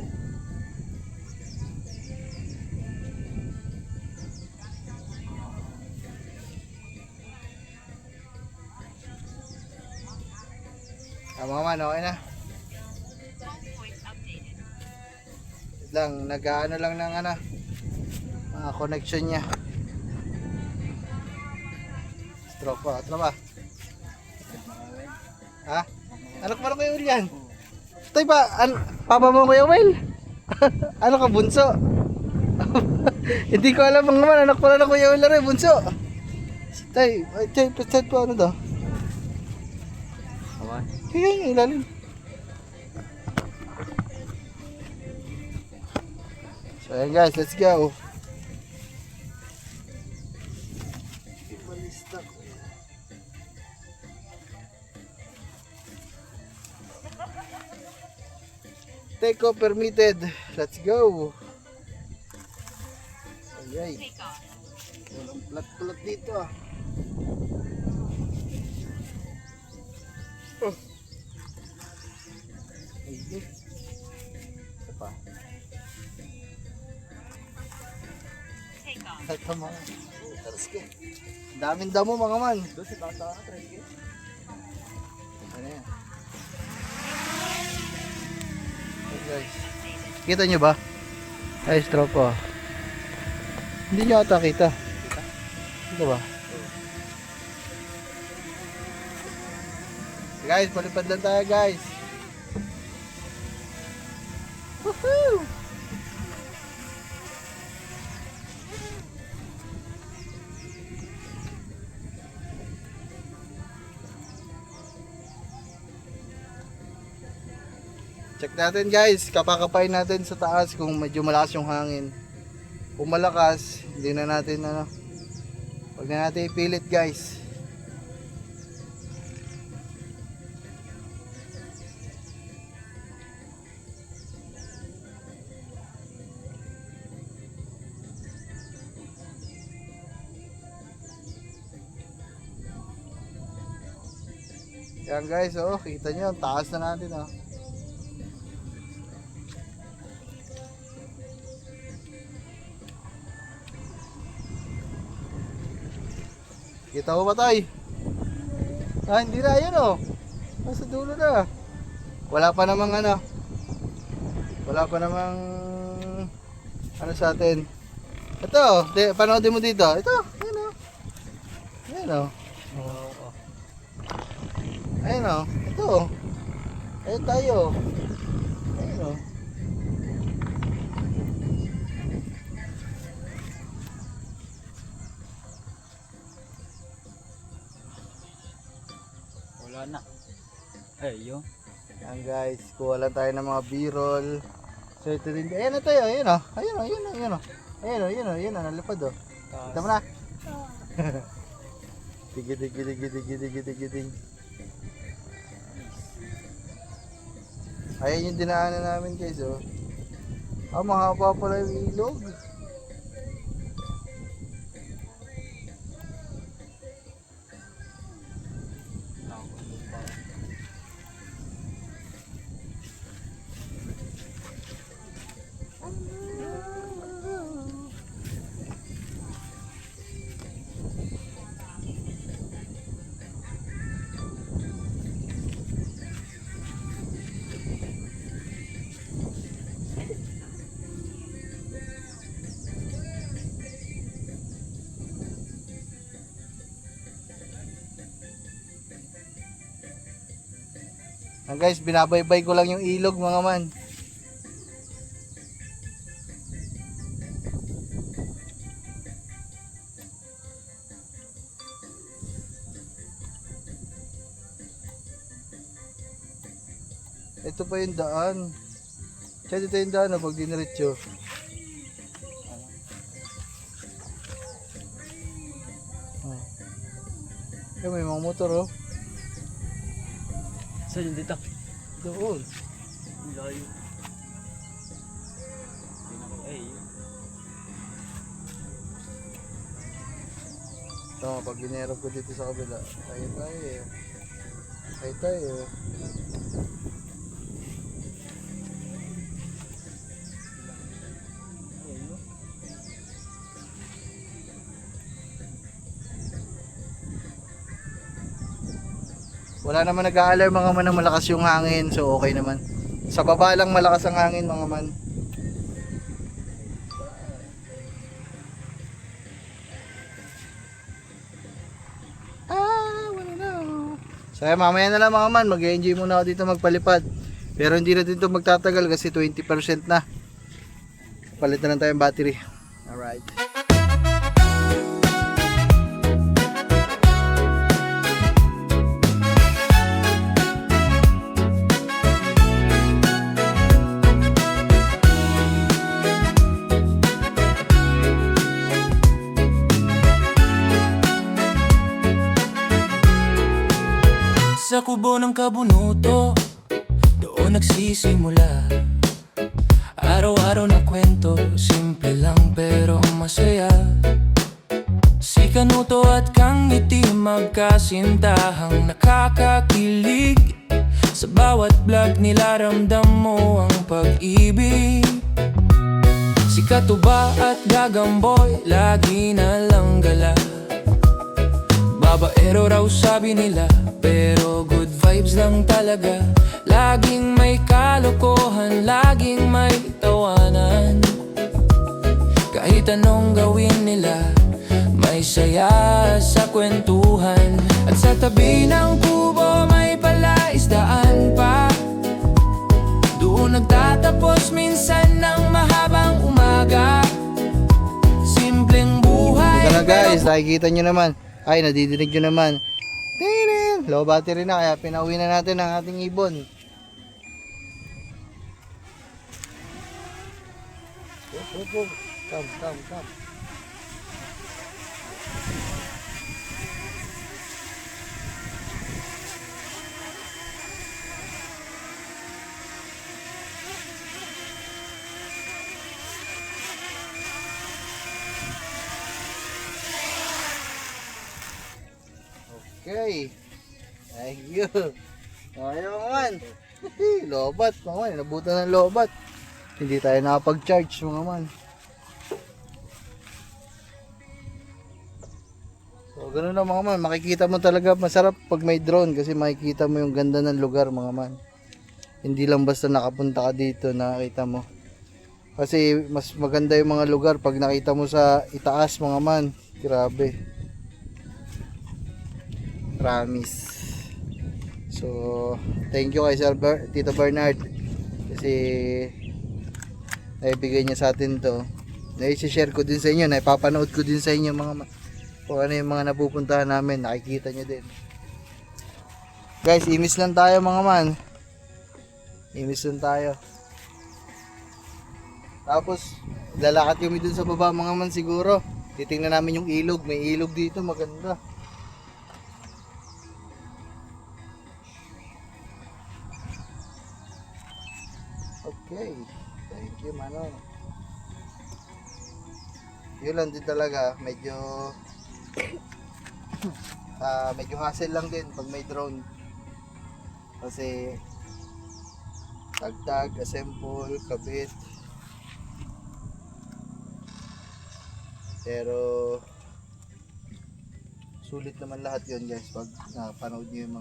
Tama man, okay na. Wait lang, nag-ano lang ng ano, mga connection niya. Stroke pa, atro ba? Ha? Anak pa rin kayo yan? Tay ba, papa mo Kuya Will? Ano ka, bunso? Hindi ko alam mga naman, anak pala na Kuya Will rin, bunso. Tay, chat po ano daw? Yan, ilalim. So ayan guys, let's go. Take off permitted. Let's go. Ayay. Walang plat-plat dito ah. Oh. Ayun. Isa pa. Ito mga. Taras ka. Daming damo mga man. Doon si Tata na, Tresky. Ano yan? Hey guys. Kita nyo ba? Ay, stroke ko. Hindi nyo ata kita. Kita ba? Guys, palipad lang tayo guys. Woohoo! Check natin guys, kapakapain natin sa taas kung medyo malakas yung hangin. Kung malakas, hindi na natin ano. Huwag na natin ipilit guys. Yan guys, oh, kita nyo, ang taas na natin oh. Kita mo ba tayo? Ah, hindi na, yun oh. Nasa dulo na. Wala pa namang ano. Wala pa namang ano sa atin. Ito, panoodin mo dito. Ito, ayun oh. Ayun oh. Ayun oh. Ito oh. Ayun tayo. Ayun oh. Wala na. Ay, yun. Yan guys, kuha lang tayo ng mga b-roll. So ito din. Ayan na tayo, ayun oh. Ayun oh, ayun oh, ayun oh. Ayun oh, ayun oh, ayun oh, nalipad oh. Kita mo na. Tigiding. Ayan yung dinaanan namin guys oh. Ah, mahaba pala yung ilog. Guys, binabaybay ko lang yung ilog mga man. Ito pa yung daan. Kaya dito yung daan pag diniretso. Kaya may mga motor oh. Saan yung dito? Doon. Layo. Ay, Tama, pag binerap ko dito sa kabila, tayo tayo eh. Tayo tayo eh. Wala naman nag-a-alarm mga man na malakas yung hangin, so okay naman. Sa baba lang malakas ang hangin mga man. Wala na. So mamaya na lang mga man, mag-enjoy muna ako dito magpalipad. Pero hindi na dito magtatagal kasi 20% na. Palit na lang tayong battery. Alright. tubo ng kabunuto, doon nagsisimula. Araw-araw na kwento, simple lang pero masaya. Si Kanuto at Kang Ngiti magkasintahang nakakakilig. Sa bawat vlog nila ramdam mo ang pag-ibig. Si Katuba at Gagamboy lagi na lang gala. Babaero raw sabi nila, pero good vibes lang talaga. Laging may kalokohan, laging may tawanan. Kahit anong gawin nila, may saya sa kwentuhan. At sa tabi ng kubo may palaisdaan pa. Doon nagtatapos minsan ng mahabang umaga. Simpleng buhay. Ito na guys, nakikita nyo naman. Ay, nadidinig nyo naman. Tinin! Low battery na, kaya pinauwi na natin ang ating ibon. Come. Okay. Thank you. Ayaw man. Lobat, mga man. Nabutan ng lobat. Hindi tayo nakapag-charge, mga man. So, ganun na mga man. Makikita mo talaga masarap pag may drone kasi makikita mo yung ganda ng lugar, mga man. Hindi lang basta nakapunta ka dito, nakakita mo. Kasi mas maganda yung mga lugar pag nakita mo sa itaas, mga man. Grabe. Promise. So, thank you kay Tito Bernard kasi naibigay niya sa atin to. Na-share ko din sa inyo, naipapanood ko din sa inyo kung ano yung mga napupuntahan namin, nakikita nyo din. Guys, imis lang tayo mga man. Imis lang tayo. Tapos, lalakad kami dun sa baba mga man siguro. Titingnan namin yung ilog, may ilog dito, maganda. Okay, thank you Manong. Yun lang din talaga, medyo medyo hassle lang din pag may drone. Kasi tagtag, assemble, kabit. Pero sulit naman lahat yun guys pag napanood nyo yung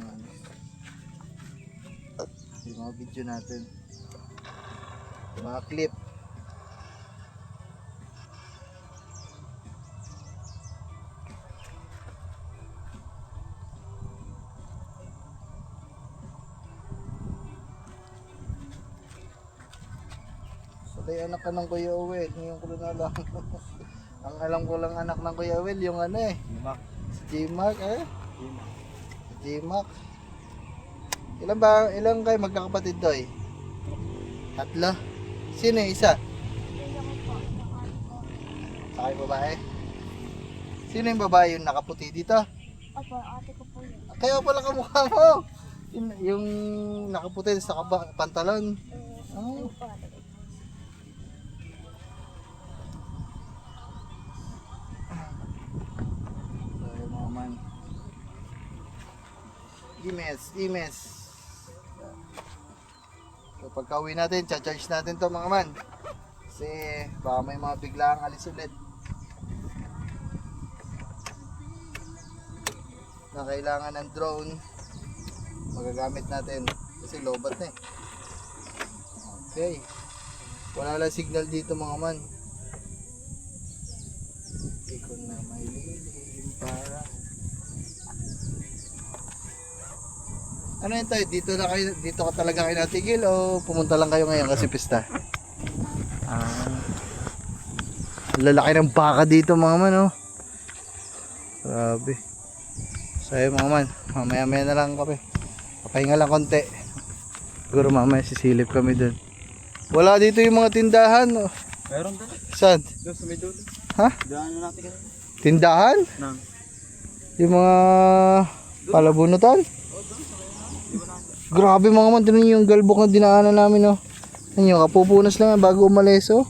mga video natin. Mga clip. Sabay anak ka ng Kuya Owel. Ngayon ko na lang. Ang alam ko lang anak ng Kuya Owel yung ano eh. Si G-Mac eh. G-Mac. Ilang kayo magkakapatid doy? 3? Sino yung isa? Sa kayo babae? Sino yung babae yung nakaputi dito? Opo, ate ko po yun. Kaya pala kamukha mo. Yung nakaputi sa pantalon. Oh. Po, ate ko. Sorry mga man. Imes. So pagka uwi natin, charge natin to mga man. Kasi baka may mga biglaang alis ulit. Na kailangan ng drone magagamit natin kasi lobat na eh. Okay, wala lang signal dito mga man. Ikon na may lilim para ano yun tayo, dito ka talaga kayo natigil o pumunta lang kayo ngayon kasi pista? Lalaki ng baka dito mga man oh. Grabe. So ayun mga man, mamaya na lang kami. Papahinga lang konti. Siguro mamaya sisilip kami dun. Wala dito yung mga tindahan oh. Meron doon. Saan? Doon sa may dulo. Ha? Daan na natin kanina. Tindahan? Nang. Yung mga palabunutan? Grabe mga man, tinan niyo yung galbok na dinaanan namin, oh. Ano yun, kapupunas lang yan bago umalis, oh.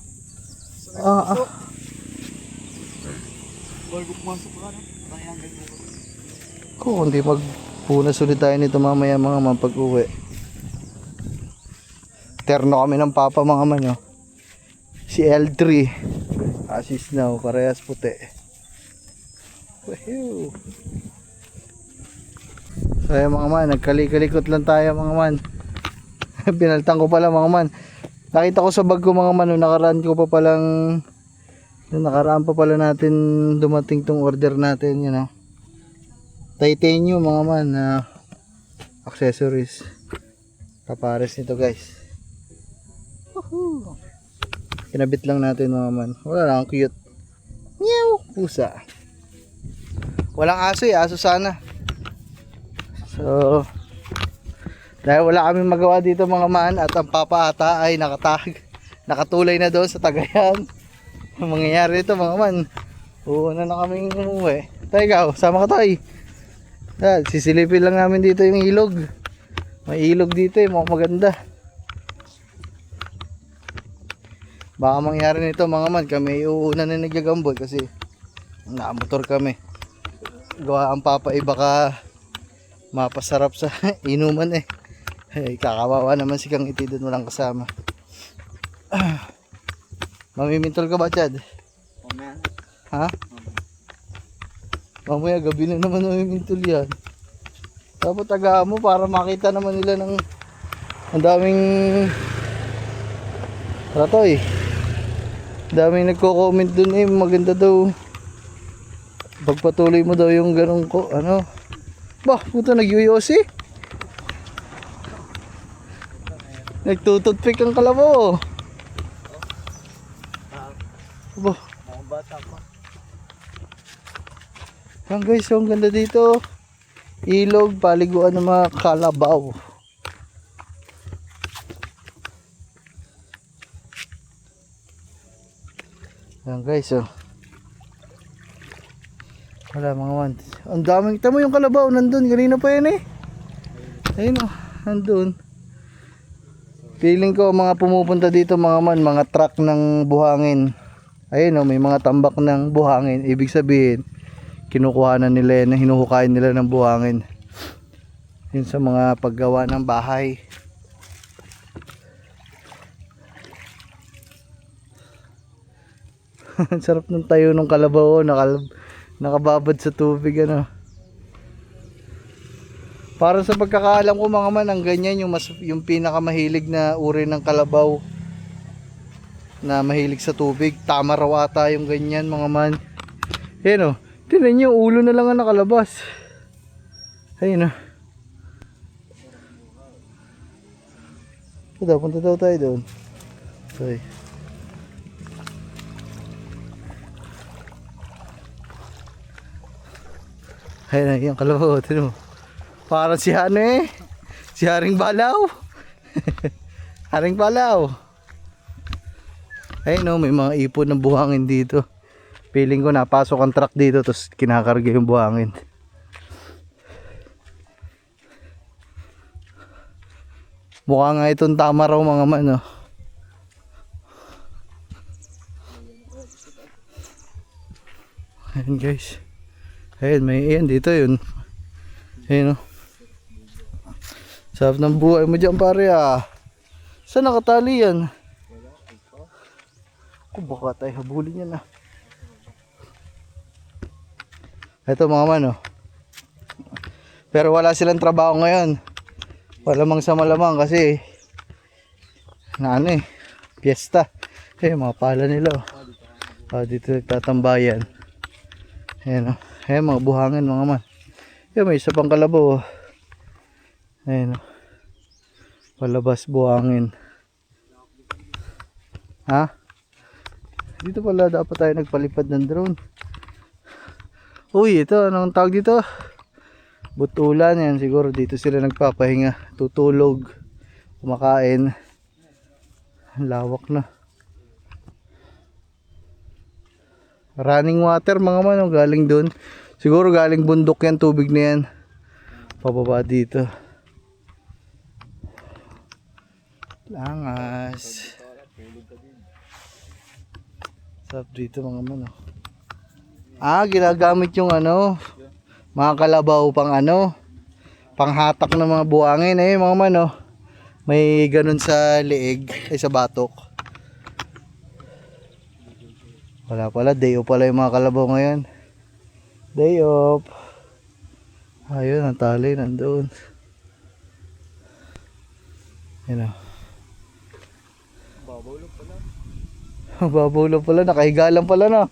Kung hindi magpunas ulit tayo nito mamaya mga man pag uwi. Terno kami ng papa mga man, oh. Si L3 Asis now, parehas puti. Woohoo! So ayan mga man, nagkalikalikot lang tayo mga man. Pinaltan ko pala mga man. Nakita ko sa bag ko mga man, nakaraan ko pa palang nakaraan pa pala natin dumating tong order natin, you know. Titanium mga man na accessories. Kapares nito guys. Woohoo! Kinabit lang natin mga man. Wala lang, cute. Meow! Pusa. Walang aso eh, aso sana. So, dahil wala kaming magawa dito mga man at ang papa ata ay nakatulay na doon sa Tagayan. Ang mangyayari ito mga man, uuna na kaming umuwi. Tay, ikaw, sama ka tay. Sisilipin lang namin dito yung ilog. May ilog dito eh, mukhang maganda. Baka mangyari nito mga man, kami uuna na nagagambol kasi nakamotor kami. Gawa ang papa ay baka mapasarap sa inuman eh. Hey, kakawawa naman si Kang Iti doon, walang kasama. Mamimintol ka ba, Chad? Ha? Mamaya gabi na naman mamimintol yan. Dapat tagaan mo para makita naman nila ng ang daming ratoy. Daming nagko-comment dun eh, maganda daw. Pagpatuloy mo daw yung ganun ko, ano? Bah, puto nag-yoyosi. Nagtututpik ang kalabaw. Bah, Mga bata pa. yan guys, ang ganda dito. Ilog, paliguan ng mga kalabaw. Yan guys, oh. Wala mga man. Ang daming, tamo yung kalabaw nandun, kanina pa yan eh. Ayun, oh, nandun. Feeling ko mga pumupunta dito mga man, mga truck ng buhangin. Ayun, oh, may mga tambak ng buhangin. Ibig sabihin, kinukuhanan nila yan, hinuhukayin nila ng buhangin. Yun sa mga paggawa ng bahay. Ang sarap ng tayo ng kalabaw, nakababad sa tubig, ano. Para sa pagkakaalam ko mga man, ang ganyan yung pinakamahilig na uri ng kalabaw na mahilig sa tubig. Tama raw ata yung ganyan mga man. Ayun, oh. Tingnan nyo, ulo na lang ang nakalabas. Ayun, oh. Punta daw tayo doon. Okay. Ayun, yung kalabaw, tignan mo. Parang si ano eh, si Haring Balaw. Haring Balaw. Ayun, no, may mga ipon ng buhangin dito. Feeling ko napasok ang truck dito tapos kinakarga yung buhangin. Mukha nga itong tama raw mga man, no. Ayun guys. Ayun, may iyan dito yun. Ayun, no. Sarap ng buhay mo dyan pare ah. Saan nakatali yan? Kung baka tayo habulin yan ah. Ito mga man, oh. Pero wala silang trabaho ngayon. Malamang sa malamang kasi na ano eh, piyesta. Mga pala nila, oh. Dito nagtatambayan. Ayan, oh. Ayan mga buhangin mga man. Ayan, may isa pang kalabaw, oh. Ayan, oh. Palabas buhangin. Ha? Dito pala dapat tayo nagpalipad ng drone. Uy, ito anong tawag dito? Butulan yan, siguro dito sila nagpapahinga, tutulog, kumakain. Lawak na. Running water mga man, oh, galing doon. Siguro galing bundok yan, tubig na yan. Pababa dito. Langas. Sarap dito mga man. Oh. Ginagamit yung ano, mga kalabaw pang ano, panghatak ng mga buhangin. Eh mga man, oh. May ganun sa leeg, ay sa batok. Wala pala, day off pala yung mga kalabaw ngayon. Day off. Ayun, ang tali nandun. Yan o. Babulog pala. Nakahiga lang pala na.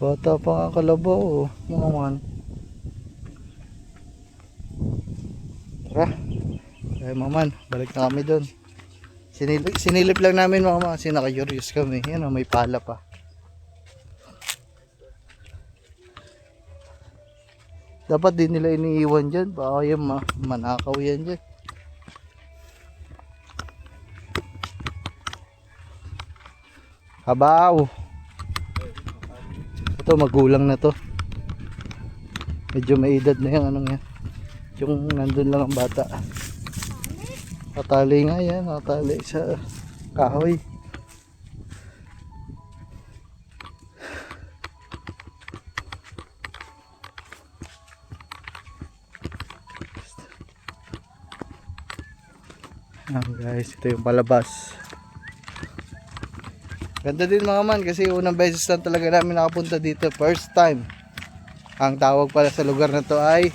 Bata pa nga kalabaw. Mga man. Tara. Kaya mga man, balik na kami doon. Sinilip lang namin mga man kasi naka-curious kami. Yan o, may pala pa. Dapat din nila iniiwan dyan. Baka yung manakaw yan dyan. Habaw. Ito magulang na to. Medyo may edad na yung anong yan. Yung nandun lang ang bata. Nakatali nga yan. Nakatali sa kahoy. Guys, ito yung palabas. Ganda din mga man kasi unang beses lang talaga namin nakapunta dito. First time. Ang tawag pala sa lugar na to ay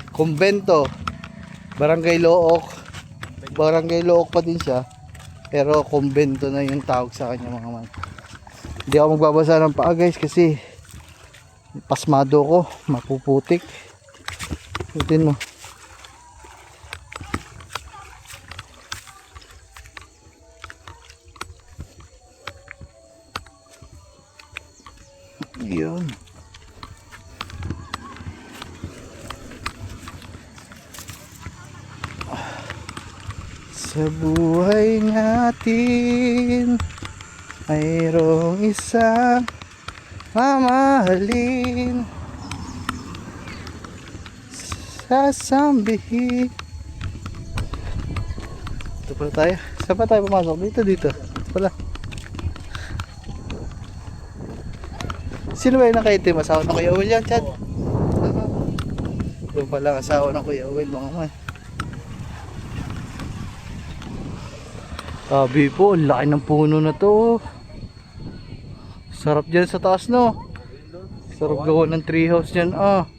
Kumbento, Barangay Look. Barangay Look pa din siya, pero kumbento na yung tawag sa kanya mga man. Hindi ako magbabasa ng paa guys kasi pasmado ko, mapuputik. Tingnan mo. Yun. Sa buhay natin mayroong isang mamahalin, sasambihin. Ito pala tayo. Saan pa tayo pumasok? Dito. Ito pala. Sino ba yung nakaitim? Asawa na Kuya Will yan, Chad? Doon pala asawa na Kuya Will, mga man. Sabi po, ang laki ng puno na to. Sarap dyan sa taas, no? Sarap gawa ng treehouse dyan, oh.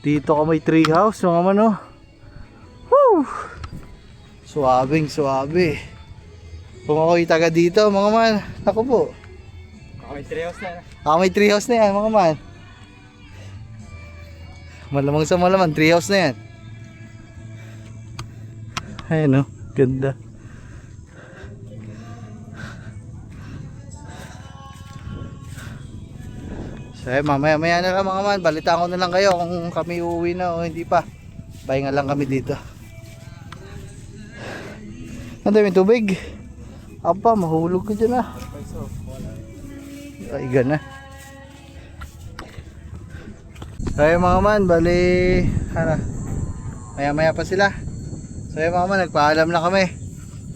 Dito ka may treehouse, mga man, oh. Woo! Suwabing, suwabe. Kung ako'y taga dito, mga man. Ako po. May treehouse na. May treehouse na yan, mga man. Malamang sa malamang, treehouse na yan. Ayun o, ganda. So mamaya na lang mga man, balitaan ko na lang kayo kung kami uuwi na o hindi pa. Pahinga lang kami dito. Ang daming tubig. Apa, mahulog ka dyan ah. Ay, gana. So ayun mga man, bali maya pa sila. So ayun mga man, nagpaalam na kami.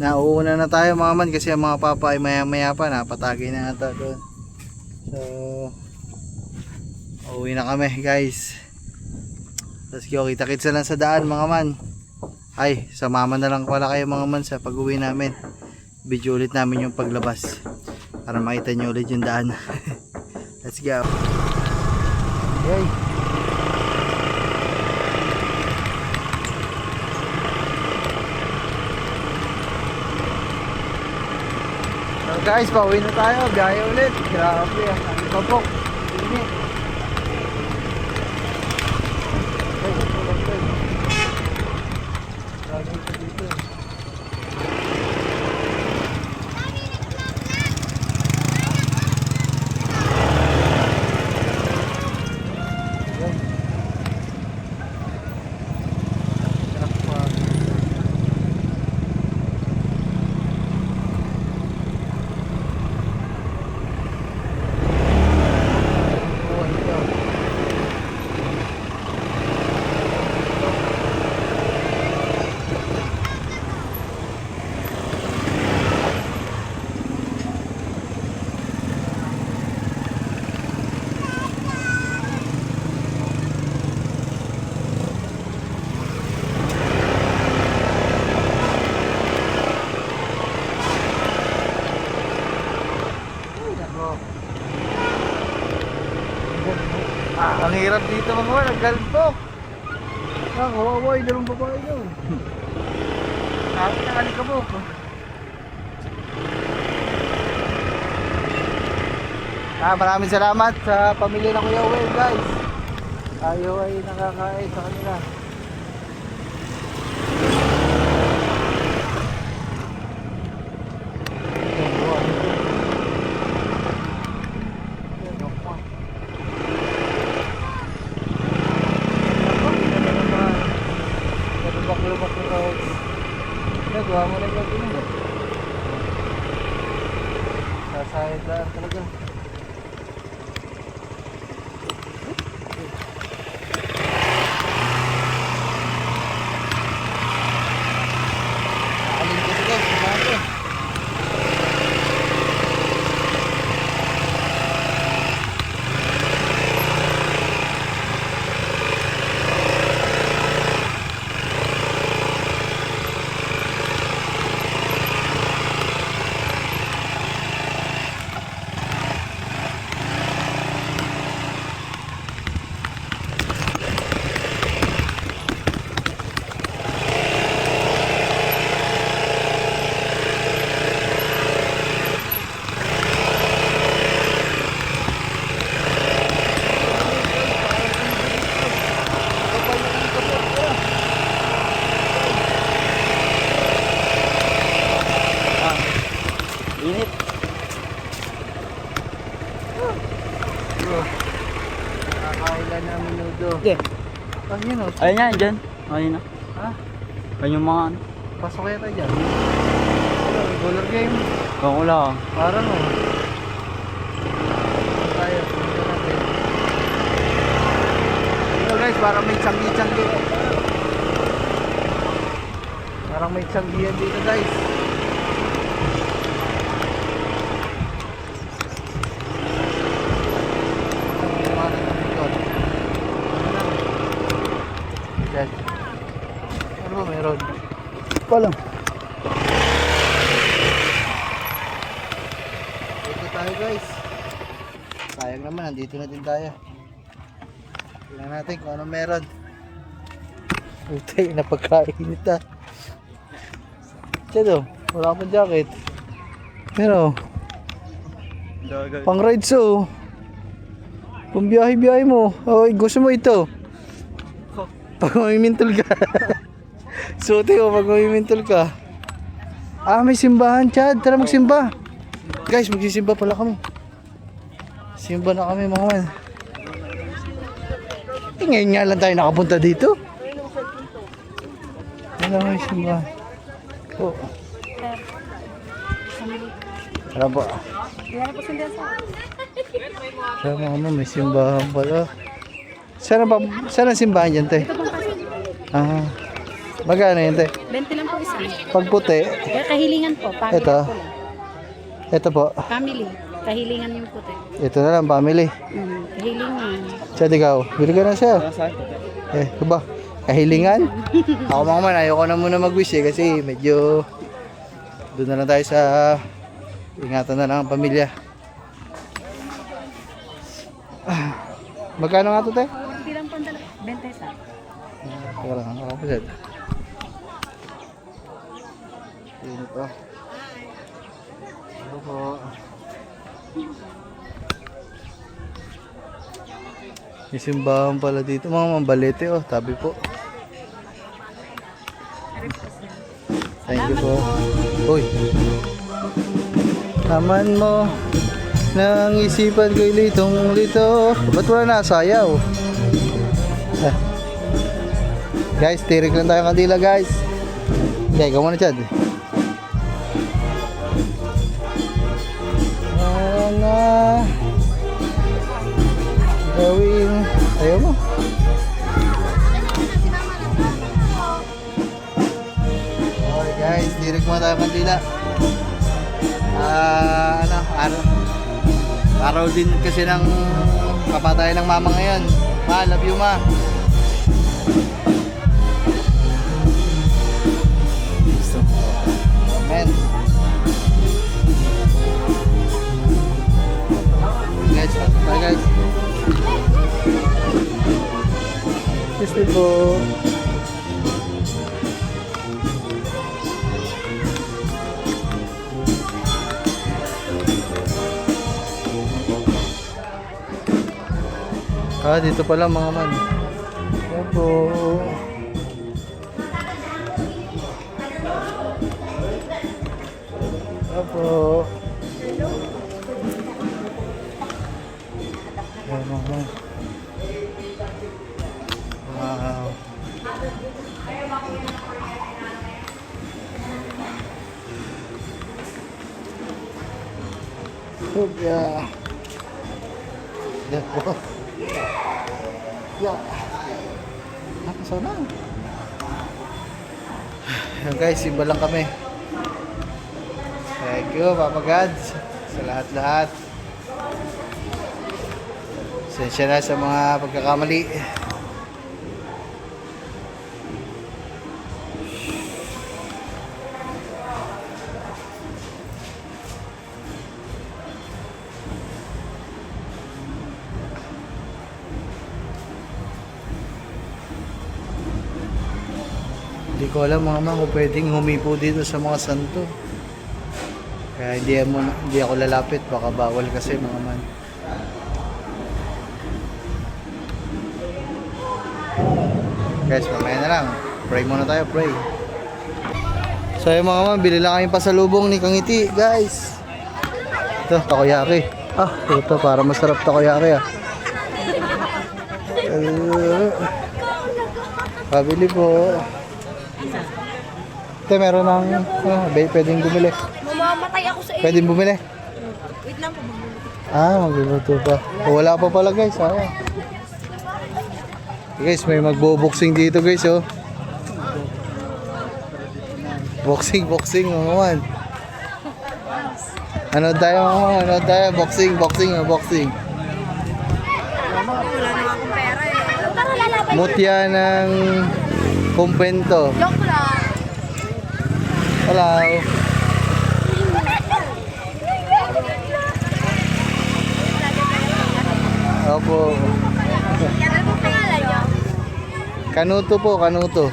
Nauuna na tayo mga man kasi ang mga papa ay maya pa, napatagay na ata doon. So uuwi na kami guys. Tapos kita-kits na lang sa daan mga man. Ay, sumama na lang pala kayo mga man sa pag-uwi namin. Video ulit namin yung paglabas para makita nyo ulit yung daan. Let's go. Okay. So guys, pauwi na tayo. Biyahe ulit. Grabe ah. Ang kapok. Init. hirap dito mga man, naggalpok. Kawawa yung dalawang babae doon. Nakakit na kalikabok. Maraming salamat sa pamilya ng Kuya Will, guys. Tayo ay nakakain sa kanila. Nagawa mo na yung gano'n. Sasayad lang talaga. Alin kasi guys, kumain ko. Init. Nakakailan na minuto. Okay. Ah, yun o. Ayun yan, dyan. Ayun na. Ha? Ayun yung mga ano. Pasok kaya tayo dyan. Ano, roller game. Kung wala. Parang o. Tayo, dito natin. Ito guys, parang may tiyanggi-tiyanggi. Parang may tiyanggihan dito guys. Yan. Ano ba meron? Palang. Dito tayo guys. Sayang naman, nandito na din tayo. Tingnan natin kung ano meron. Utay, napagkainit ah. Tiyan wala akong jacket. Pero, pang rides oh. Pang biyahe-biyahe mo. Oh, gusto mo ito. Pag mamimintol ka. Suti ko pag mamimintol ka. Ah, may simbahan, Chad. Tara magsimba. Guys, magsisimba pala kami. Simba na kami mga man. Ngayon nga lang tayo nakapunta dito. Ano may simba? Oh. Tara po. Tara mga man, may simbahan pala. Saan ang simbahan dyan, te? Ah. Magkano yun, te? 20 lang po isa. Pag puti, Kahilingan po. Family ito. po lang. Ito po. Family. Kahilingan yung puti. Ito na lang, family. Kahilingan. Chad, ikaw, bili ka na siya. Diba? Kahilingan? Ako mga man, ayoko na muna mag-wish kasi medyo doon na lang tayo sa ingatan na lang ang pamilya. Magkano nga ito, te? Hindi lang po ang dalawa. 20 isa. Teka lang, ako po dyan. Yun ito. Ano po? May simbahan pala dito. Mga mambalete oh, tabi po. Thank you po. Uy. Naman mo nang isipan ko'y litong lito. Ba't wala nasayaw? Ah. Guys, tirik lang tayo kandila guys. Okay, ikaw muna Chad. Na gawin. Ayaw mo. Okay guys, tirik muna tayo kandila. Araw din kasi ng kapatayan ng mama ngayon. Ma, love you ma. Amen. Guys, bye guys. Yes din po. Dito pala mga man. Opo. Opo. Ayan mga man. Wow. Yeah. Yeah po. Yeah. Nakasana. Ayan guys, iba lang kami. Thank you, Papa Gods, sa lahat-lahat. Sensya na sa mga pagkakamali. Hindi ko alam mga man kung pwedeng humipo dito sa mga santo. Kaya hindi ako lalapit, baka bawal kasi mga man. Guys, mamaya na lang. Pray muna tayo, pray. So yung mga man, bili lang kami pasalubong ni Kangiti, guys. Ito, takoyaki. Ito, para masarap takoyaki pabili po. Ito, meron ng pwedeng bumili. Mamamatay ako sa Pwedeng bumili. Wait lang po, Magluluto pa. Wala pa pala guys, sayang. Guys, may magbo-boxing dito guys, oh. Boxing, mga man. Ano tayo, boxing. wala na akong pera eh. Mutya ng kumpento. Joke lang. Hello. Opo. Ano po pangalan niyo? Kanuto po, Kanuto.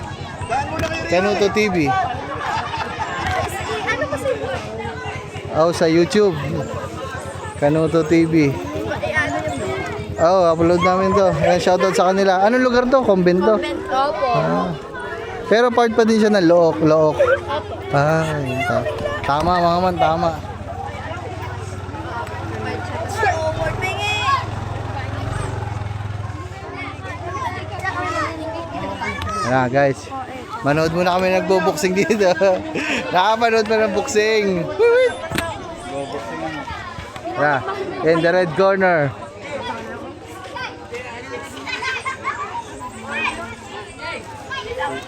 Kanuto TV. Ano kasi? Sa YouTube. Kanuto TV. Upload namin to. Shoutout sa kanila. Anong lugar to? Kumbento? Opo. Pero part pa din siya ng Look. Yun ta. Tama mga man, tama. Guys. Manood muna kami nagbo-boxing dito. Nakapanood pa ng boxing. In the red corner.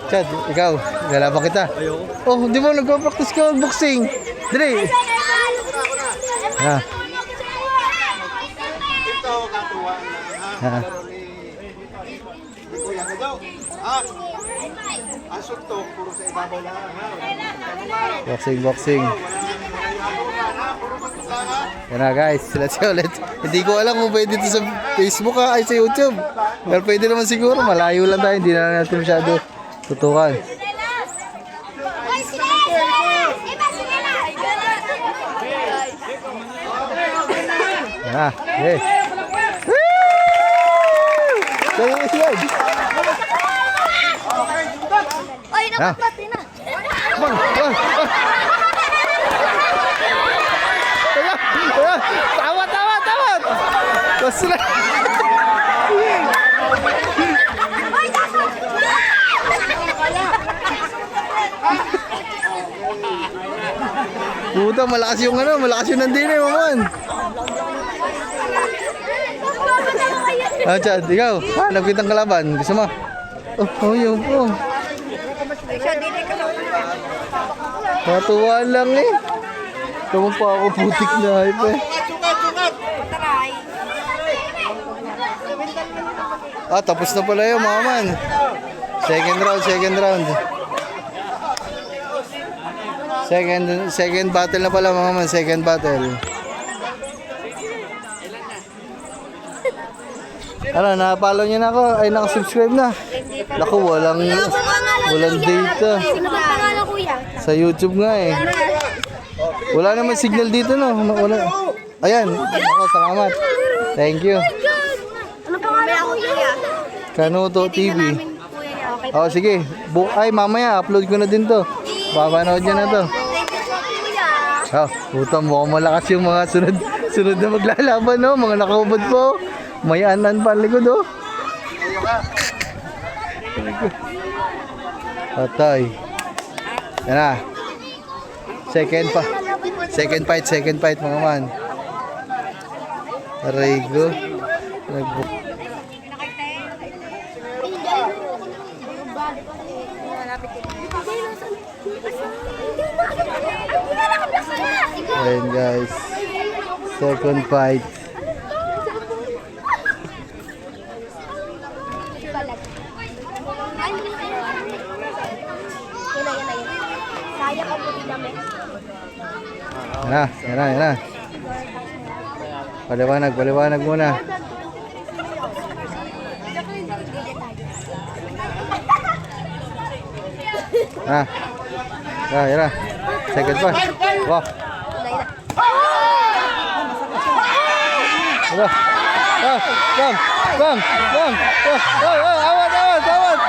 Chad, ikaw, lalaban kita. Ayoko. Di mo nagpa-practice ka boxing. Dali. Boxing. Yan na guys, let's go ulit. Hindi ko alam kung pwede dito sa Facebook ay sa YouTube. Pero pwede naman siguro, malayo lang tayo, hindi na natin masyado tutukan. Okay. Ay, nakapati na. Tawad! Basta na. Puta, malakas yung nandini, maman. Chad, ikaw, hanap kitang kalaban. Gusto mo? Yun po. Matuwa lang eh. Tama pa ako, putik na hype eh. Tapos na pala yun, mga man. Second round. Second battle na pala, mga man. Second battle. Ano, na-follow niyo na ako? Ay, nakasubscribe na. Naku, walang data. Sino ba pangalan, kuya? Sa YouTube nga eh. Wala naman signal dito, no? Wala. Ayan. Ako, salamat. Thank you. Ano pangalan, kuya? Kanuto TV. Okay. Oh, sige. Ay, mamaya, upload ko na din to. Papanood niyo na to. Oh, puta, mukhang malakas yung mga sunod na maglalaban, no? Mga nakaubad po. May anan pa ang likod, oh. Patay. Yan na. Second fight, mga man. Aray ko. Ayan guys. Second fight. Sayang ang puti namin. Yan na. Paliwanag muna. Yan na. Second fight. Wow. Wala. Bang. Awat.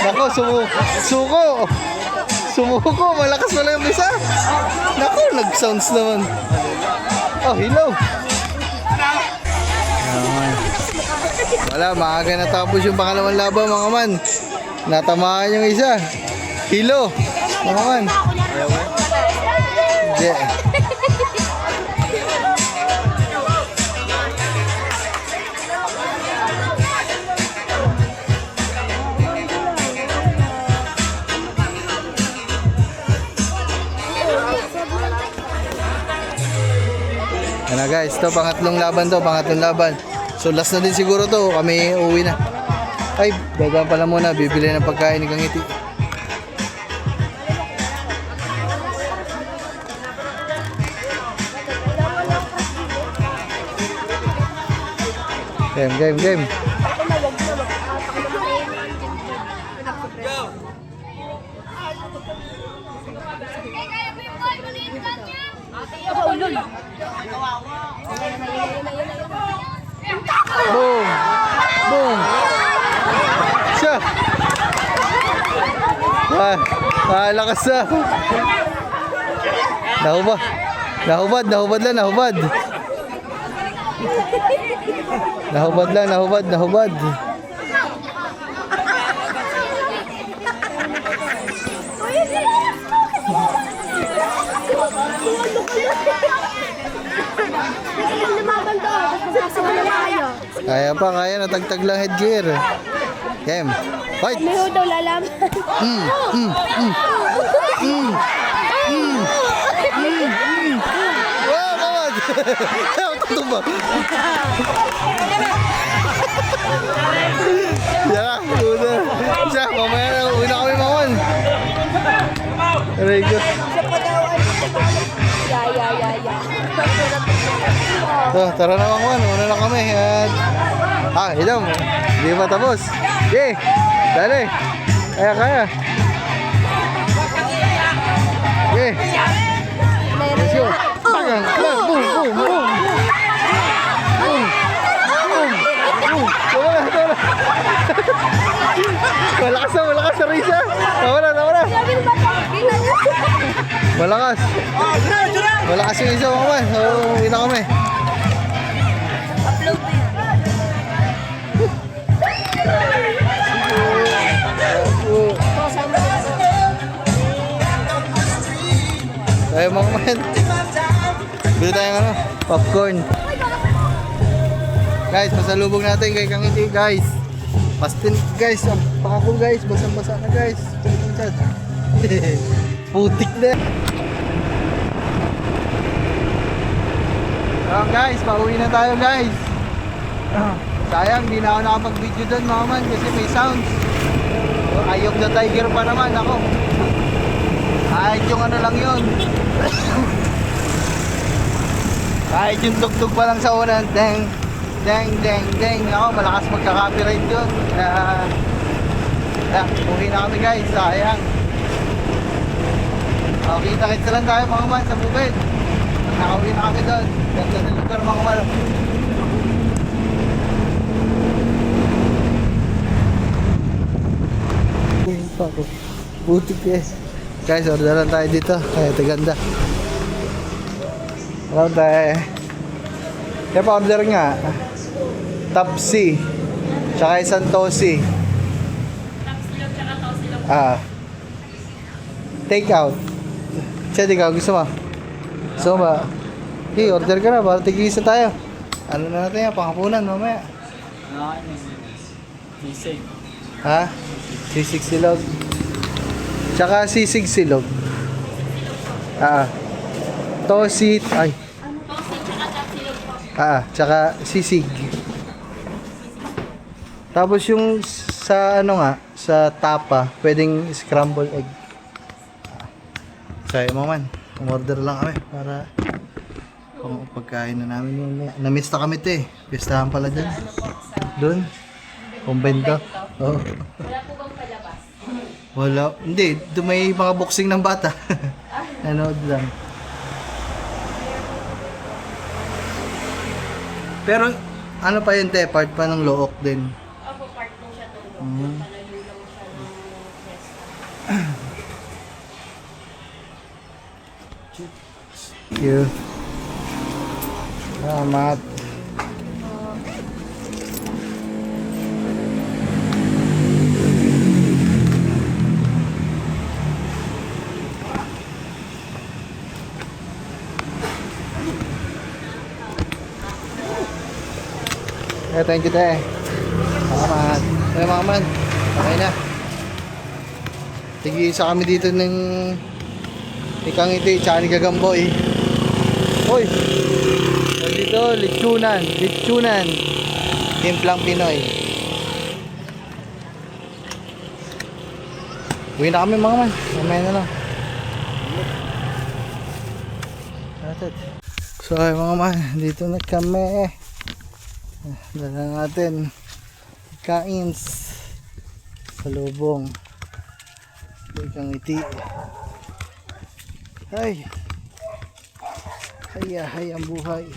Nako, sumuko, malakas pala yung isa. Nako, nag-sounds naman. Oh, hello. Wala, maaga natapos yung pangalawang laban, mga man. Natamaan yung isa. Hello, mga man. Hindi. Ano guys, to pangatlong laban. So last na din siguro to, kami uuwi na. Ay, dagaan pala muna, bibili ng pagkain ni Kangiti. Game. Boom. Siya. Lakas na. Nahubad lang. Nahubad. Kaya natagtag lang headgear. Game. Fight. May daw lalaman. Wow, kawad. Tutuba. Siya, mamaya na uwi na kami, mawan. Aray ko. Siya pa daw. Ya. So, tara na, mawan. Una na kami. Idam. Hindi pa tapos. Okay. Dali. Kaya. Okay. Let's go. Boom. Malakas na Risa. Nawala. Malakas yung isa, mga man. So, uwi na kami. Upload mo Tayo, mga man. Bili tayong popcorn. Guys, pasalubog natin kay Kangiti, guys. Pastin, guys. Ang pangako, guys. Basang-basa na, guys. Putik na. So, guys, pauwi na tayo, guys. Sayang, di na ako nakapag-video doon, mga man, kasi may sounds. Eye of the Tiger pa naman ako. Kahit yung ano lang yun. Kahit yung tugtog pa lang sa unang deng, deng, deng, deng. Ako, malakas magka-copyright yun. Kaya, uwi na kami guys, sayang. Okay, kita-kits lang tayo mga man sa bukid. Nakauwi na kami doon. Ganda ng lugar mga man. Butik guys. Guys, orderan tayo dito. Ay, ito ganda. Hello tayo. Kaya pa-order nga. Tapsi. Tsaka isang tosi. Take out. Siya, di ka. Gusto mo? Gusto mo ba? Okay, order ka na. Para tigisa tayo. Ano na natin yan? Panghapunan mamaya. Sisig. Ha? Sisig silog. Tsaka sisig silog. Tosit. Ay. Tsaka sisig. Tapos yung sa ano nga, sa tapa, pwedeng scramble egg. Sayo mo man. Umorder lang kami para pagkain na namin yung na-miss na kami ito eh. Pistahan pala dyan. Doon. Kumbento. Oo. Wala po bang palabas? Wala. Hindi. Doon may mga boxing ng bata. Nanood lang. Pero ano pa yun te? Part pa ng look din. Opo, part mo siya tulog. Mm. Palayo lang siya ng testa. Thank you. Salamat. Thank you te. Salamat. Ay mga man. Okay na. Tig-isa kami dito ng Ikangiti, tsaka ni Gagamboy. Hoy! Dito, lechonan. Lechonan. Timplang Pinoy. Uwi na kami mga man. Mamaya na lang. That's it. So ay mga man, dito na kami. Dala natin kains sa lubong. Ikangiti. Ay, ay ang buhay.